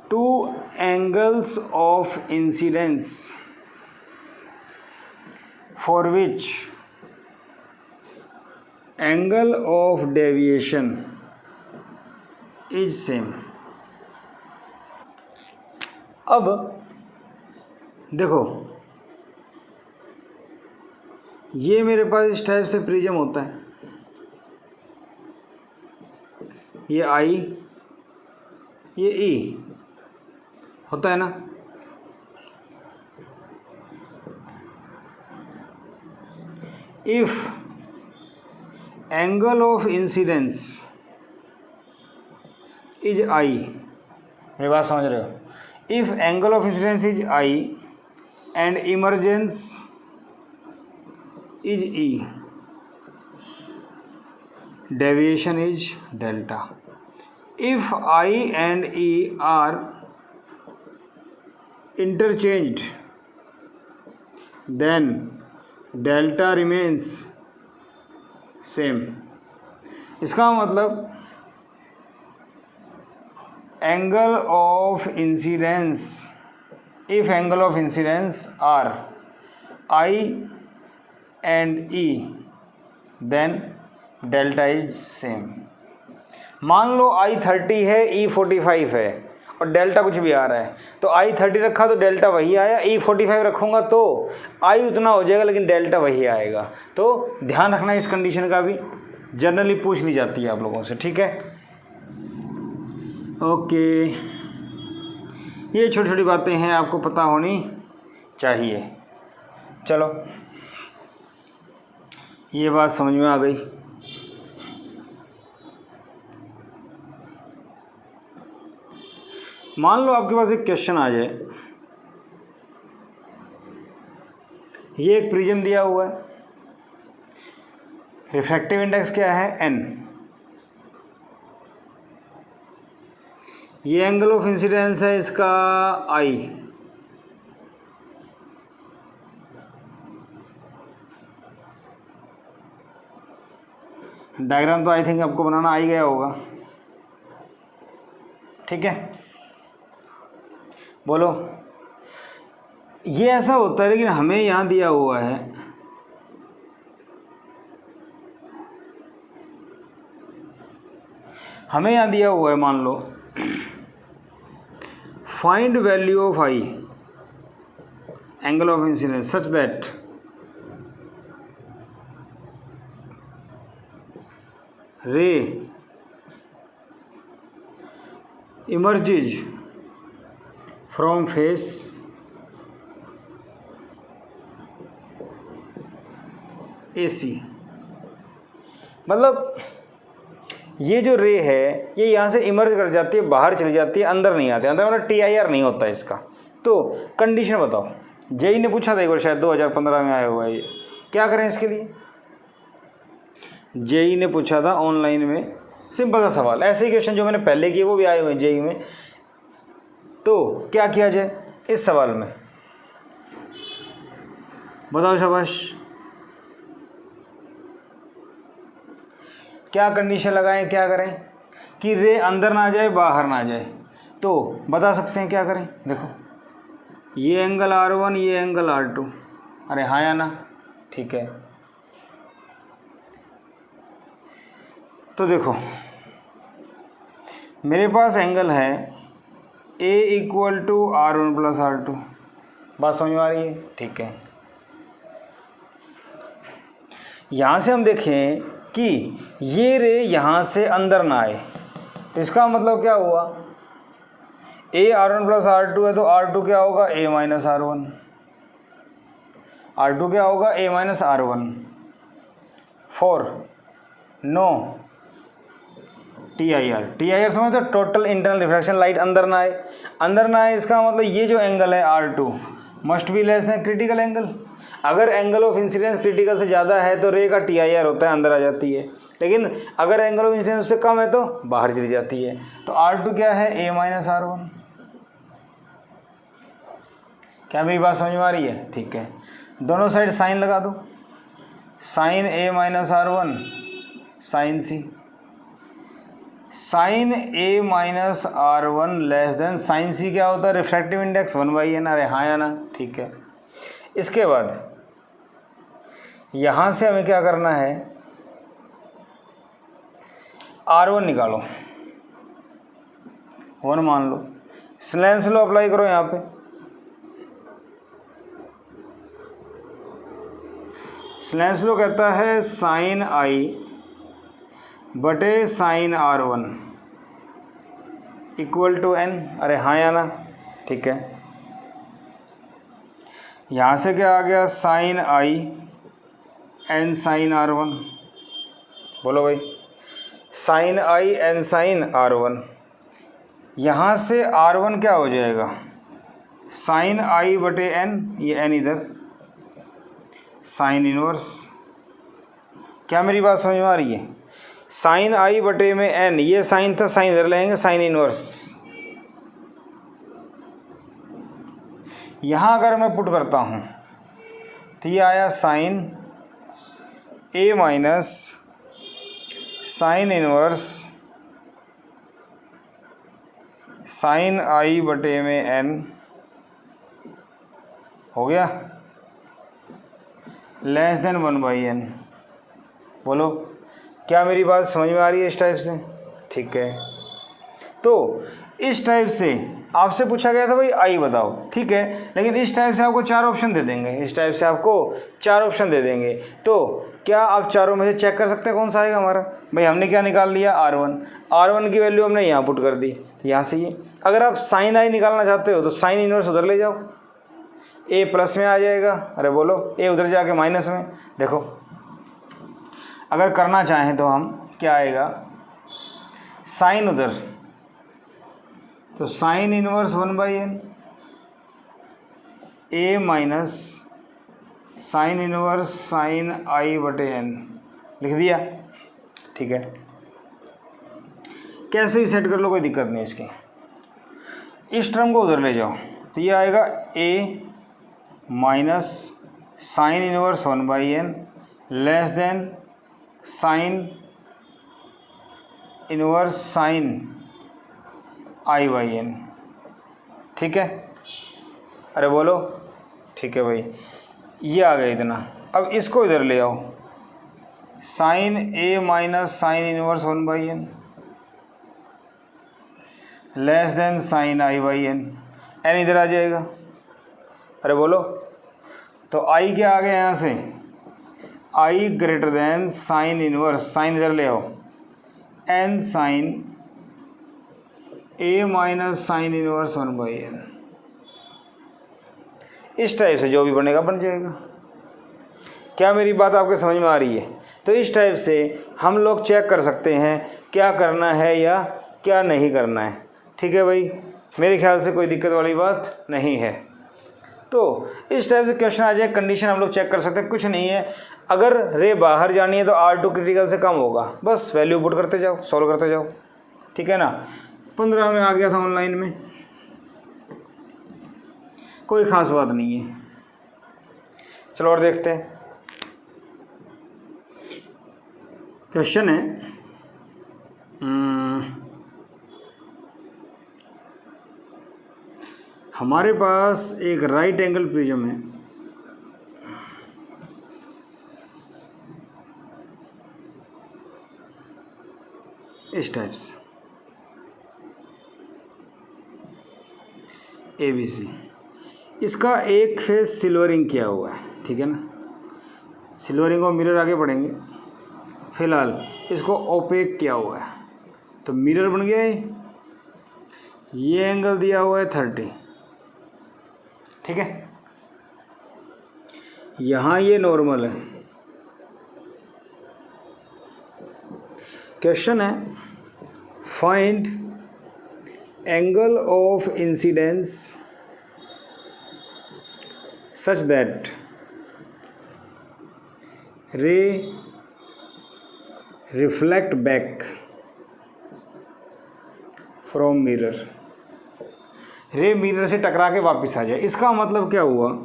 S1: two angles of incidence for which angle of deviation is same. अब देखो ये मेरे पास इस टाइप से प्रिज्म होता है, ये आई ये ई होता है ना। If angle of incidence is I, मेरी बात समझ रहे हो, if angle of incidence is I and emergence is E, deviation is delta. If I and E are interchanged, then delta remains same. इसका मतलब angle of incidence, if angle of incidence are I and E, then delta is same. मान लो I 30 है, E 45 है और डेल्टा कुछ भी आ रहा है, तो I 30 रखा तो डेल्टा वही आया, E 45 रखूँगा तो I उतना हो जाएगा लेकिन डेल्टा वही आएगा। तो ध्यान रखना इस कंडीशन का भी, जनरली पूछ ली जाती है आप लोगों से। ठीक है, ओके, ये छोटी छोटी बातें हैं, आपको पता होनी चाहिए। चलो, ये बात समझ में आ गई। मान लो आपके पास एक क्वेश्चन आ जाए, ये एक प्रिज्म दिया हुआ है, रिफ्रैक्टिव इंडेक्स क्या है n, ये एंगल ऑफ इंसिडेंस है इसका I, डायग्राम तो आई थिंक आपको बनाना आ ही गया होगा। ठीक है, बोलो। ये ऐसा होता है लेकिन हमें यहाँ दिया हुआ है मान लो find value of i angle of incidence such that ray emerges from face AC। मतलब ये जो रे है ये यहाँ से इमर्ज कर जाती है, बाहर चली जाती है, अंदर नहीं आती, अंदर मतलब TIR नहीं होता इसका। तो कंडीशन बताओ, जेई ने पूछा था एक बार, शायद 2015 में आया हुआ है ये, क्या करें इसके लिए। जेई ने पूछा था ऑनलाइन में, सिंपल सा सवाल, ऐसे ही क्वेश्चन जो मैंने पहले किए वो भी आए हुए हैं जेई में। तो क्या किया जाए इस सवाल में, बताओ शाबाश। क्या कंडीशन लगाएं, क्या करें कि रे अंदर ना जाए बाहर ना जाए। तो बता सकते हैं क्या करें। देखो ये एंगल R1, ये एंगल R2, अरे हाँ या ना, ठीक है। तो देखो मेरे पास एंगल है ए equal to R1 plus R2। बात समझ में आ रही है? ठीक है। यहाँ से हम देखें कि ये रे यहाँ से अंदर ना आए, तो इसका मतलब क्या हुआ, ए R1 प्लस R2 है तो R2 क्या होगा, A माइनस R1। R2 क्या होगा, A minus R1। For no TIR समझ, तो टोटल इंटरनल रिफ्रैक्शन, लाइट अंदर ना आए। अंदर ना आए इसका मतलब ये जो एंगल है R2 must be less than critical angle. अगर एंगल ऑफ इंसिडेंस क्रिटिकल से ज़्यादा है तो रे का TIR होता है, अंदर आ जाती है, लेकिन अगर एंगल ऑफ इंसिडेंस उससे कम है तो बाहर चली जाती है। तो R2 क्या है, A माइनस R1। क्या मेरी बात समझ में आ रही है? ठीक है। दोनों साइड साइन लगा दो, sine A minus R1 sine C। Sine A minus R1 less than sine C क्या होता है, रिफ्रैक्टिव इंडेक्स 1/n। अरे हाँ या ना? ठीक है। इसके बाद यहाँ से हमें क्या करना है, R1 निकालो, 1 मान लो। स्नेल्स लॉ अप्लाई करो यहाँ पे। स्नेल्स लॉ कहता है साइन I बटे sine R1 equal to n। अरे हाँ या ना? ठीक है। यहाँ से क्या आ गया, sign I n sign R1। बोलो भाई, sign I n sign R1। यहाँ से R1 क्या हो जाएगा, साइन I बटे n, ये n इधर, साइन इनवर्स। क्या मेरी बात समझ में आ रही है? साइन I बटे में n, ये साइन था, साइन इधर लेंगे, साइन इनवर्स। यहाँ अगर मैं पुट करता हूँ तो ये आया sine A minus sine inverse sine I बटे में n हो गया, लेस देन 1/n। बोलो, क्या मेरी बात समझ में आ रही है इस टाइप से? ठीक है। तो इस टाइप से आपसे पूछा गया था भाई आई बताओ, ठीक है, लेकिन इस टाइप से आपको 4 ऑप्शन दे देंगे, इस टाइप से आपको 4 ऑप्शन दे देंगे। तो क्या आप चारों में से चेक कर सकते हैं कौन सा आएगा हमारा? भाई हमने क्या निकाल लिया, R1 की वैल्यू हमने यहाँ पुट कर दी, तो यहाँ से ये। अगर आप साइन I निकालना चाहते हो तो साइन इनवर्स उधर ले जाओ, A प्लस में आ जाएगा। अरे बोलो, A उधर जाके माइनस में। देखो, अगर करना चाहें तो हम क्या आएगा, साइन उधर, तो sign inverse 1/n, A minus sine inverse sine I बटे n लिख दिया। ठीक है, कैसे भी सेट कर लो, कोई दिक्कत नहीं इसकी। इस टर्म को उधर ले जाओ तो ये आएगा A minus sine inverse 1/n less than sine inverse sign I/n। ठीक है, अरे बोलो, ठीक है भाई, ये आ गया इतना। अब इसको इधर ले आओ, sine A minus sine inverse 1/n less than sine I/n, n इधर आ जाएगा। अरे बोलो, तो I क्या आ गया यहाँ से, I greater than sine inverse, sine इधर ले आओ, n sine A minus sine inverse 1/n। इस टाइप से जो भी बनेगा बन जाएगा। क्या मेरी बात आपके समझ में आ रही है? तो इस टाइप से हम लोग चेक कर सकते हैं क्या करना है या क्या नहीं करना है। ठीक है भाई, मेरे ख्याल से कोई दिक्कत वाली बात नहीं है। तो इस टाइप से क्वेश्चन आ जाए, कंडीशन हम लोग चेक कर सकते हैं, कुछ नहीं है। अगर रे बाहर जानी है तो R2 क्रिटिकल से कम होगा, बस वैल्यू पुट करते जाओ, सॉल्व करते जाओ। ठीक है ना, 15 में आ गया था ऑनलाइन में, कोई ख़ास बात नहीं है। चलो और देखते हैं। क्वेश्चन है हमारे पास एक राइट एंगल प्रिज्म है, इस टाइप से। ABC, इसका एक फेस सिल्वरिंग किया हुआ है, ठीक है ना, सिल्वरिंग और मिरर आगे बढ़ेंगे। फिलहाल इसको ओपेक किया हुआ है, तो मिरर बन गया ये एंगल दिया हुआ है 30, ठीक है। यहाँ ये नॉर्मल है। क्वेश्चन है find angle of incidence such that रे रिफ्लेक्ट बैक फ्रॉम मिरर, रे मिरर से टकरा के वापस आ जाए। इसका मतलब क्या हुआ,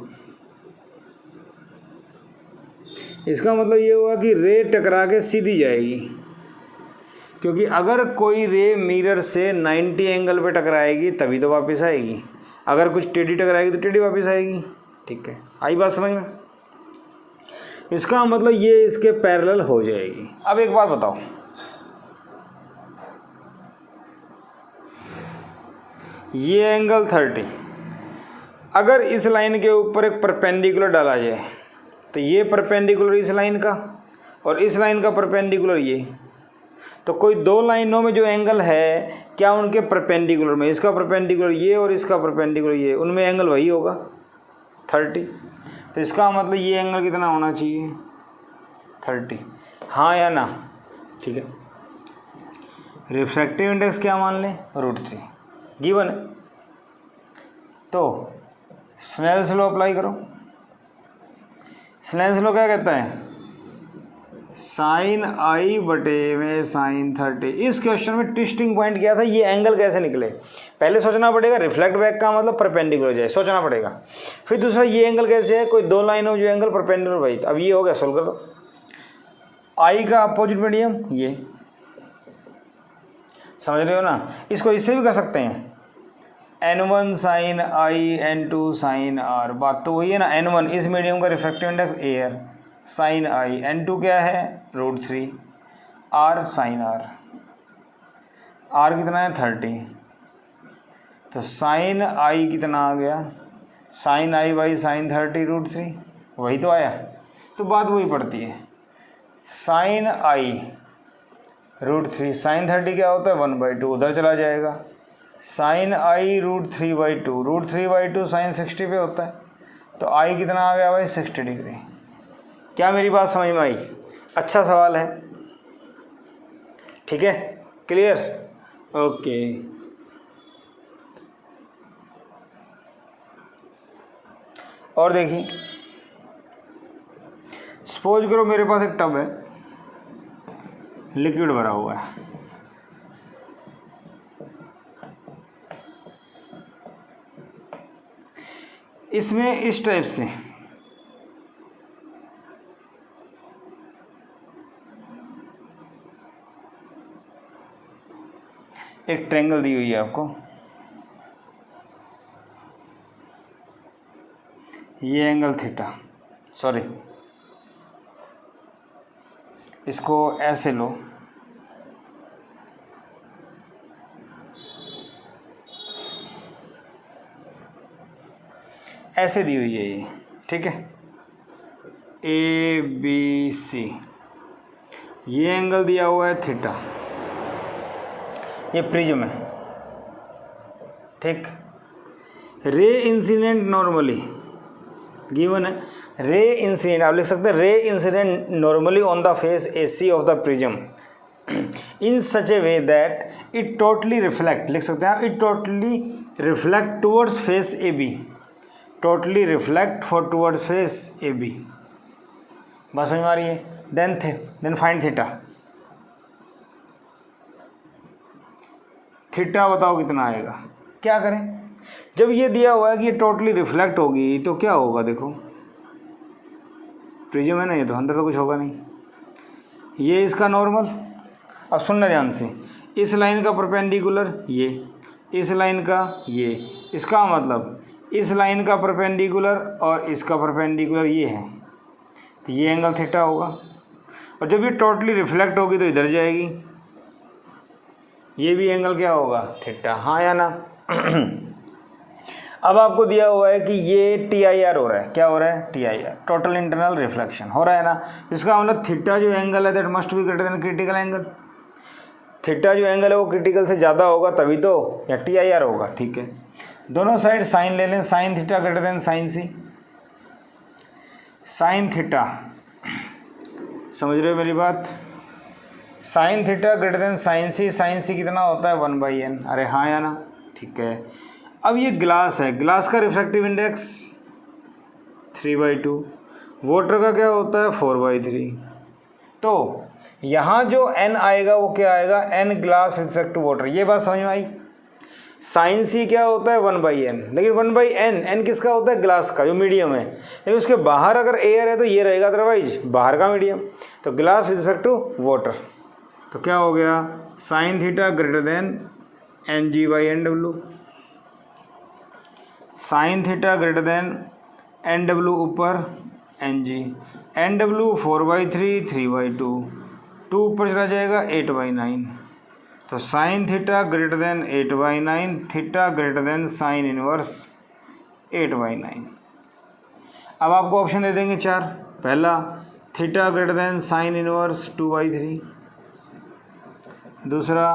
S1: इसका मतलब ये हुआ कि रे टकरा के सीधी जाएगी, क्योंकि अगर कोई रे मिरर से 90 एंगल पे टकराएगी तभी तो वापस आएगी, अगर कुछ टेढ़ी टकराएगी तो टेढ़ी वापस आएगी, ठीक है। आई बात समझ में? इसका मतलब ये इसके पैरेलल हो जाएगी। अब एक बात बताओ, ये एंगल 30, अगर इस लाइन के ऊपर एक परपेंडिकुलर डाला जाए तो ये परपेंडिकुलर इस लाइन का और इस लाइन का परपेंडिकुलर ये, तो कोई दो लाइनों में जो एंगल है क्या उनके परपेंडिकुलर में, इसका परपेंडिकुलर ये और इसका परपेंडिकुलर ये, उनमें एंगल वही होगा 30। तो इसका मतलब ये एंगल कितना होना चाहिए 30, हाँ या ना, ठीक है। रिफ्रैक्टिव इंडेक्स क्या मान लें √3 गिवन है। तो स्नेल्स लॉ अप्लाई करो। स्नेल्स लॉ क्या कहता है, साइन आई बटे में साइन 30। इस क्वेश्चन में ट्विस्टिंग पॉइंट क्या था, ये एंगल कैसे निकले। पहले सोचना पड़ेगा रिफ्लेक्ट बैक का मतलब परपेंडिकुलर जाए, सोचना पड़ेगा। फिर दूसरा ये एंगल कैसे है, कोई दो लाइनों में जो एंगल परपेंडिकुलर वही। अब ये हो गया, सोल्व कर दो। आई का अपोजिट मीडियम ये, समझ रहे हो ना। इसको इससे भी कर सकते हैं n1 sign I n2 sign are, बात तो वही है ना। n1 इस मीडियम का रिफ्रैक्टिव इंडेक्स एयर साइन आई, n2 क्या है √3 आर साइन आर, आर कितना है 30, तो साइन आई कितना आ गया साइन आई बाई साइन 30 √3, वही तो आया। तो बात वही पड़ती है, साइन आई √3 साइन 30 क्या होता है 1/2, उधर चला जाएगा। साइन आई √3/2, √3/2 साइन 60 पे होता है, तो आई कितना आ गया भाई 60 डिग्री। क्या मेरी बात समझ में आई? अच्छा सवाल है, ठीक है, क्लियर, ओके। और देखिए, सपोज करो मेरे पास एक टब है, लिक्विड भरा हुआ है, इसमें इस टाइप से एक ट्रायंगल दी हुई है आपको, ये एंगल थीटा, सॉरी इसको ऐसे लो, ऐसे दी हुई है ये, ठीक है, ABC, ये एंगल दिया हुआ है थीटा, ये प्रिज्म है, ठीक। रे इंसिडेंट नॉर्मली गिवन है, रे इंसिडेंट आप लिख सकते हैं, ray incident normally on the face AC of the prism in such A way that it totally reflect, लिख सकते हैं आप, it totally reflect towards face AB, totally reflect for towards face AB। बात समझ में आ रही है? देन फाइंड थीटा, थीटा बताओ कितना आएगा। क्या करें, जब ये दिया हुआ है कि ये टोटली रिफ्लेक्ट होगी तो क्या होगा, देखो प्रिज्म है ना, ये तो अंदर तो कुछ होगा नहीं, ये इसका नॉर्मल। अब सुनना ध्यान से, इस लाइन का परपेंडिकुलर ये, इस लाइन का ये, इसका मतलब इस लाइन का परपेंडिकुलर और इसका परपेंडिकुलर ये है, तो ये एंगल थीटा होगा। और जब ये टोटली रिफ्लेक्ट होगी तो इधर जाएगी, ये भी एंगल क्या होगा थीटा, हाँ या ना। अब आपको दिया हुआ है कि ये TIR हो रहा है, क्या हो रहा है, TIR, टोटल इंटरनल रिफ्लेक्शन हो रहा है ना। इसका मतलब थीटा जो एंगल है that must be greater than critical angle. Theta जो एंगल है वो क्रिटिकल से ज़्यादा होगा तभी तो, या TIR होगा, ठीक है। दोनों साइड साइन ले लें, sine theta greater than sine C. Sine theta, समझ रहे हो मेरी बात, sine theta greater than sine C. Sine C कितना होता है 1/n, अरे हाँ या ना, ठीक है। अब ये ग्लास है, ग्लास का रिफ्रैक्टिव इंडेक्स 3/2, वाटर का क्या होता है 4/3। तो यहाँ जो n आएगा वो क्या आएगा, n glass respect to water. ये बात समझ में आई। साइन सी क्या होता है 1/n, लेकिन 1/n, n किसका होता है, ग्लास का जो मीडियम है, लेकिन उसके बाहर अगर एयर है तो ये रहेगा, अदरवाइज बाहर का मीडियम। तो glass with respect to water, तो क्या हो गया, sine theta greater than Ng/Nw। Sine theta greater than Nw ऊपर Ng, Nw 4/3, 3/2, 2 ऊपर चला जाएगा 8/9। तो sign theta greater then 8/9, theta greater than sine inverse 8/9। अब आपको ऑप्शन दे देंगे 4। पहला, theta greater than sine inverse 2/3। दूसरा,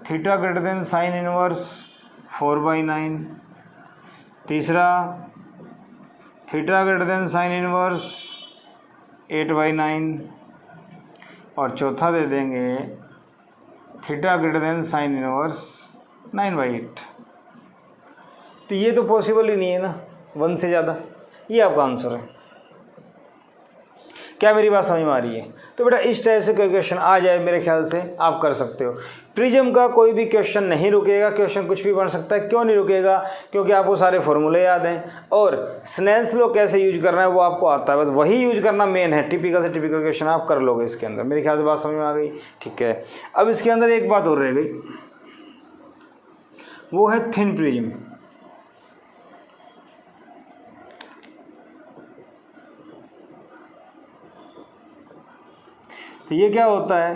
S1: theta greater than sine inverse 4/9। तीसरा, theta greater than sine inverse 8/9। और चौथा दे देंगे theta greater than sine inverse 9/8। तो ये तो पॉसिबल ही नहीं है ना, 1 से ज़्यादा। ये आपका आंसर है। क्या मेरी बात समझ में आ रही है? तो बेटा इस टाइप से कोई क्वेश्चन आ जाए मेरे ख्याल से आप कर सकते हो। प्रिज्म का कोई भी क्वेश्चन नहीं रुकेगा, क्वेश्चन कुछ भी बन सकता है। क्यों नहीं रुकेगा? क्योंकि आपको सारे फॉर्मूले याद हैं और स्नेल्स लॉ कैसे यूज करना है वो आपको आता है, बस वही यूज करना मेन है। टिपिकल से टिपिकल क्वेश्चन आप कर लोगे इसके अंदर। मेरे ख्याल से बात समझ में आ गई, ठीक है। अब इसके अंदर एक बात और रह गई, वो है थिन प्रिज्म। तो ये क्या होता है,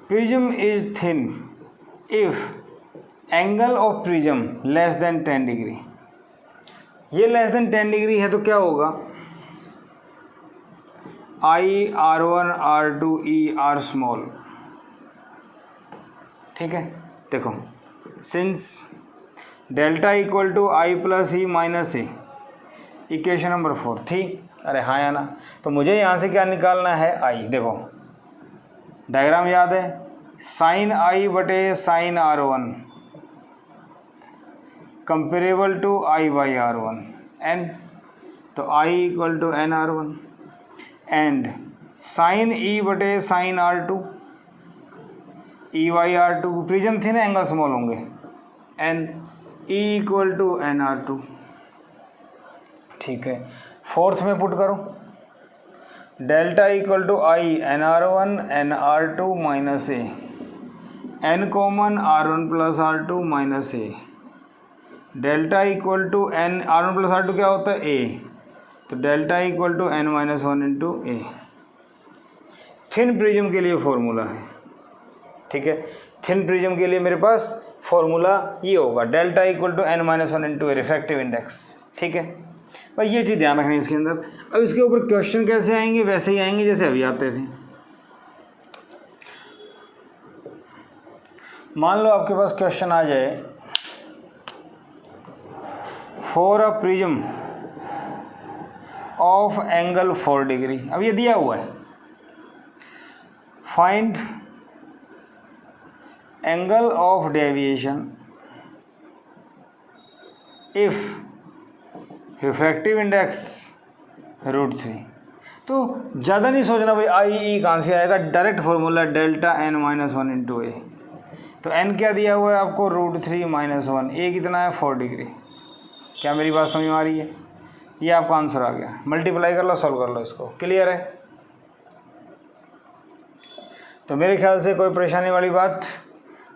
S1: prism is thin if angle of prism less than 10 degree. ये लेस देन 10 डिग्री है तो क्या होगा, I, R1, R2, E, R small, ठीक है। देखो, since delta equal to I plus E minus A, equation number 4 थी, अरे हाँ या ना। तो मुझे यहाँ से क्या निकालना है, I। देखो डायग्राम याद है, साइन I बटे sine R1 comparable to I/R1 n। तो I equal to n R1 and sine E बटे साइन R2 E/R2, प्रिज्म थी ना, एंगल स्मॉल होंगे, n E equal to n R2, ठीक है। फोर्थ में पुट करो, delta equal to I n R1 n R2 minus A, n common R1 plus R2 minus A, delta equal to n, R1 plus R2 क्या होता है a, तो delta equal to n minus 1 into A. Thin prism के लिए फॉर्मूला है, ठीक है। थिन प्रिज्म के लिए मेरे पास फॉर्मूला ये होगा, delta equal to n minus 1 into A, refractive index, ठीक है भाई। ये चीज़ ध्यान रखनी है इसके अंदर। अब इसके ऊपर क्वेश्चन कैसे आएंगे, वैसे ही आएंगे जैसे अभी आते थे। मान लो आपके पास क्वेश्चन आ जाए, for a prism of angle 4 degree. अब ये दिया हुआ है, find angle of deviation if refractive index √3। तो ज़्यादा नहीं सोचना भाई I E कहाँ से आएगा, direct formula delta n minus 1 into A. तो n क्या दिया हुआ है आपको, √3 माइनस 1, ए कितना है 4 डिग्री। क्या मेरी बात समझ में आ रही है? ये आपका आंसर आ गया। मल्टीप्लाई कर लो, सॉल्व कर लो इसको, क्लियर है? तो मेरे ख्याल से कोई परेशानी वाली बात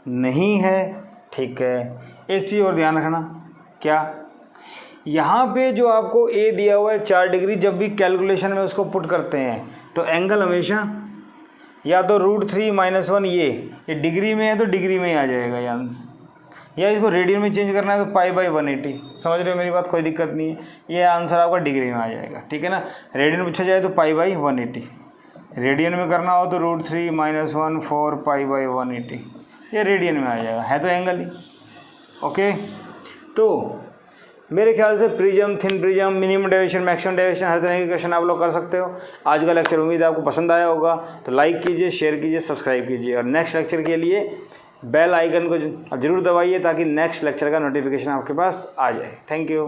S1: नहीं है, ठीक है। एक चीज़ और ध्यान रखना, क्या यहाँ पे जो आपको ए दिया हुआ है 4 डिग्री, जब भी कैलकुलेशन में उसको पुट करते हैं तो एंगल हमेशा या तो √3 माइनस 1 ये डिग्री में है तो डिग्री में ही आ जाएगा ये आंसर, या इसको रेडियन में चेंज करना है तो π/180। समझ रहे हो मेरी बात, कोई दिक्कत नहीं है, ये आंसर आपका डिग्री में आ जाएगा, ठीक है ना। रेडियन पूछा जाए तो π/180, रेडियन में करना हो तो √3 - 1 4 π/180, ये रेडियन में आ जाएगा, है तो एंगल ही। ओके, तो मेरे ख्याल से prism, thin prism, minimum deviation, maximum deviation, हर तरह के क्वेश्चन आप लोग कर सकते हो। आज का लेक्चर उम्मीद है आपको पसंद आया होगा, तो लाइक कीजिए, शेयर कीजिए, सब्सक्राइब कीजिए, और नेक्स्ट लेक्चर के लिए बेल आइकन को जरूर दबाइए ताकि नेक्स्ट लेक्चर का नोटिफिकेशन आपके पास आ जाए। Thank you.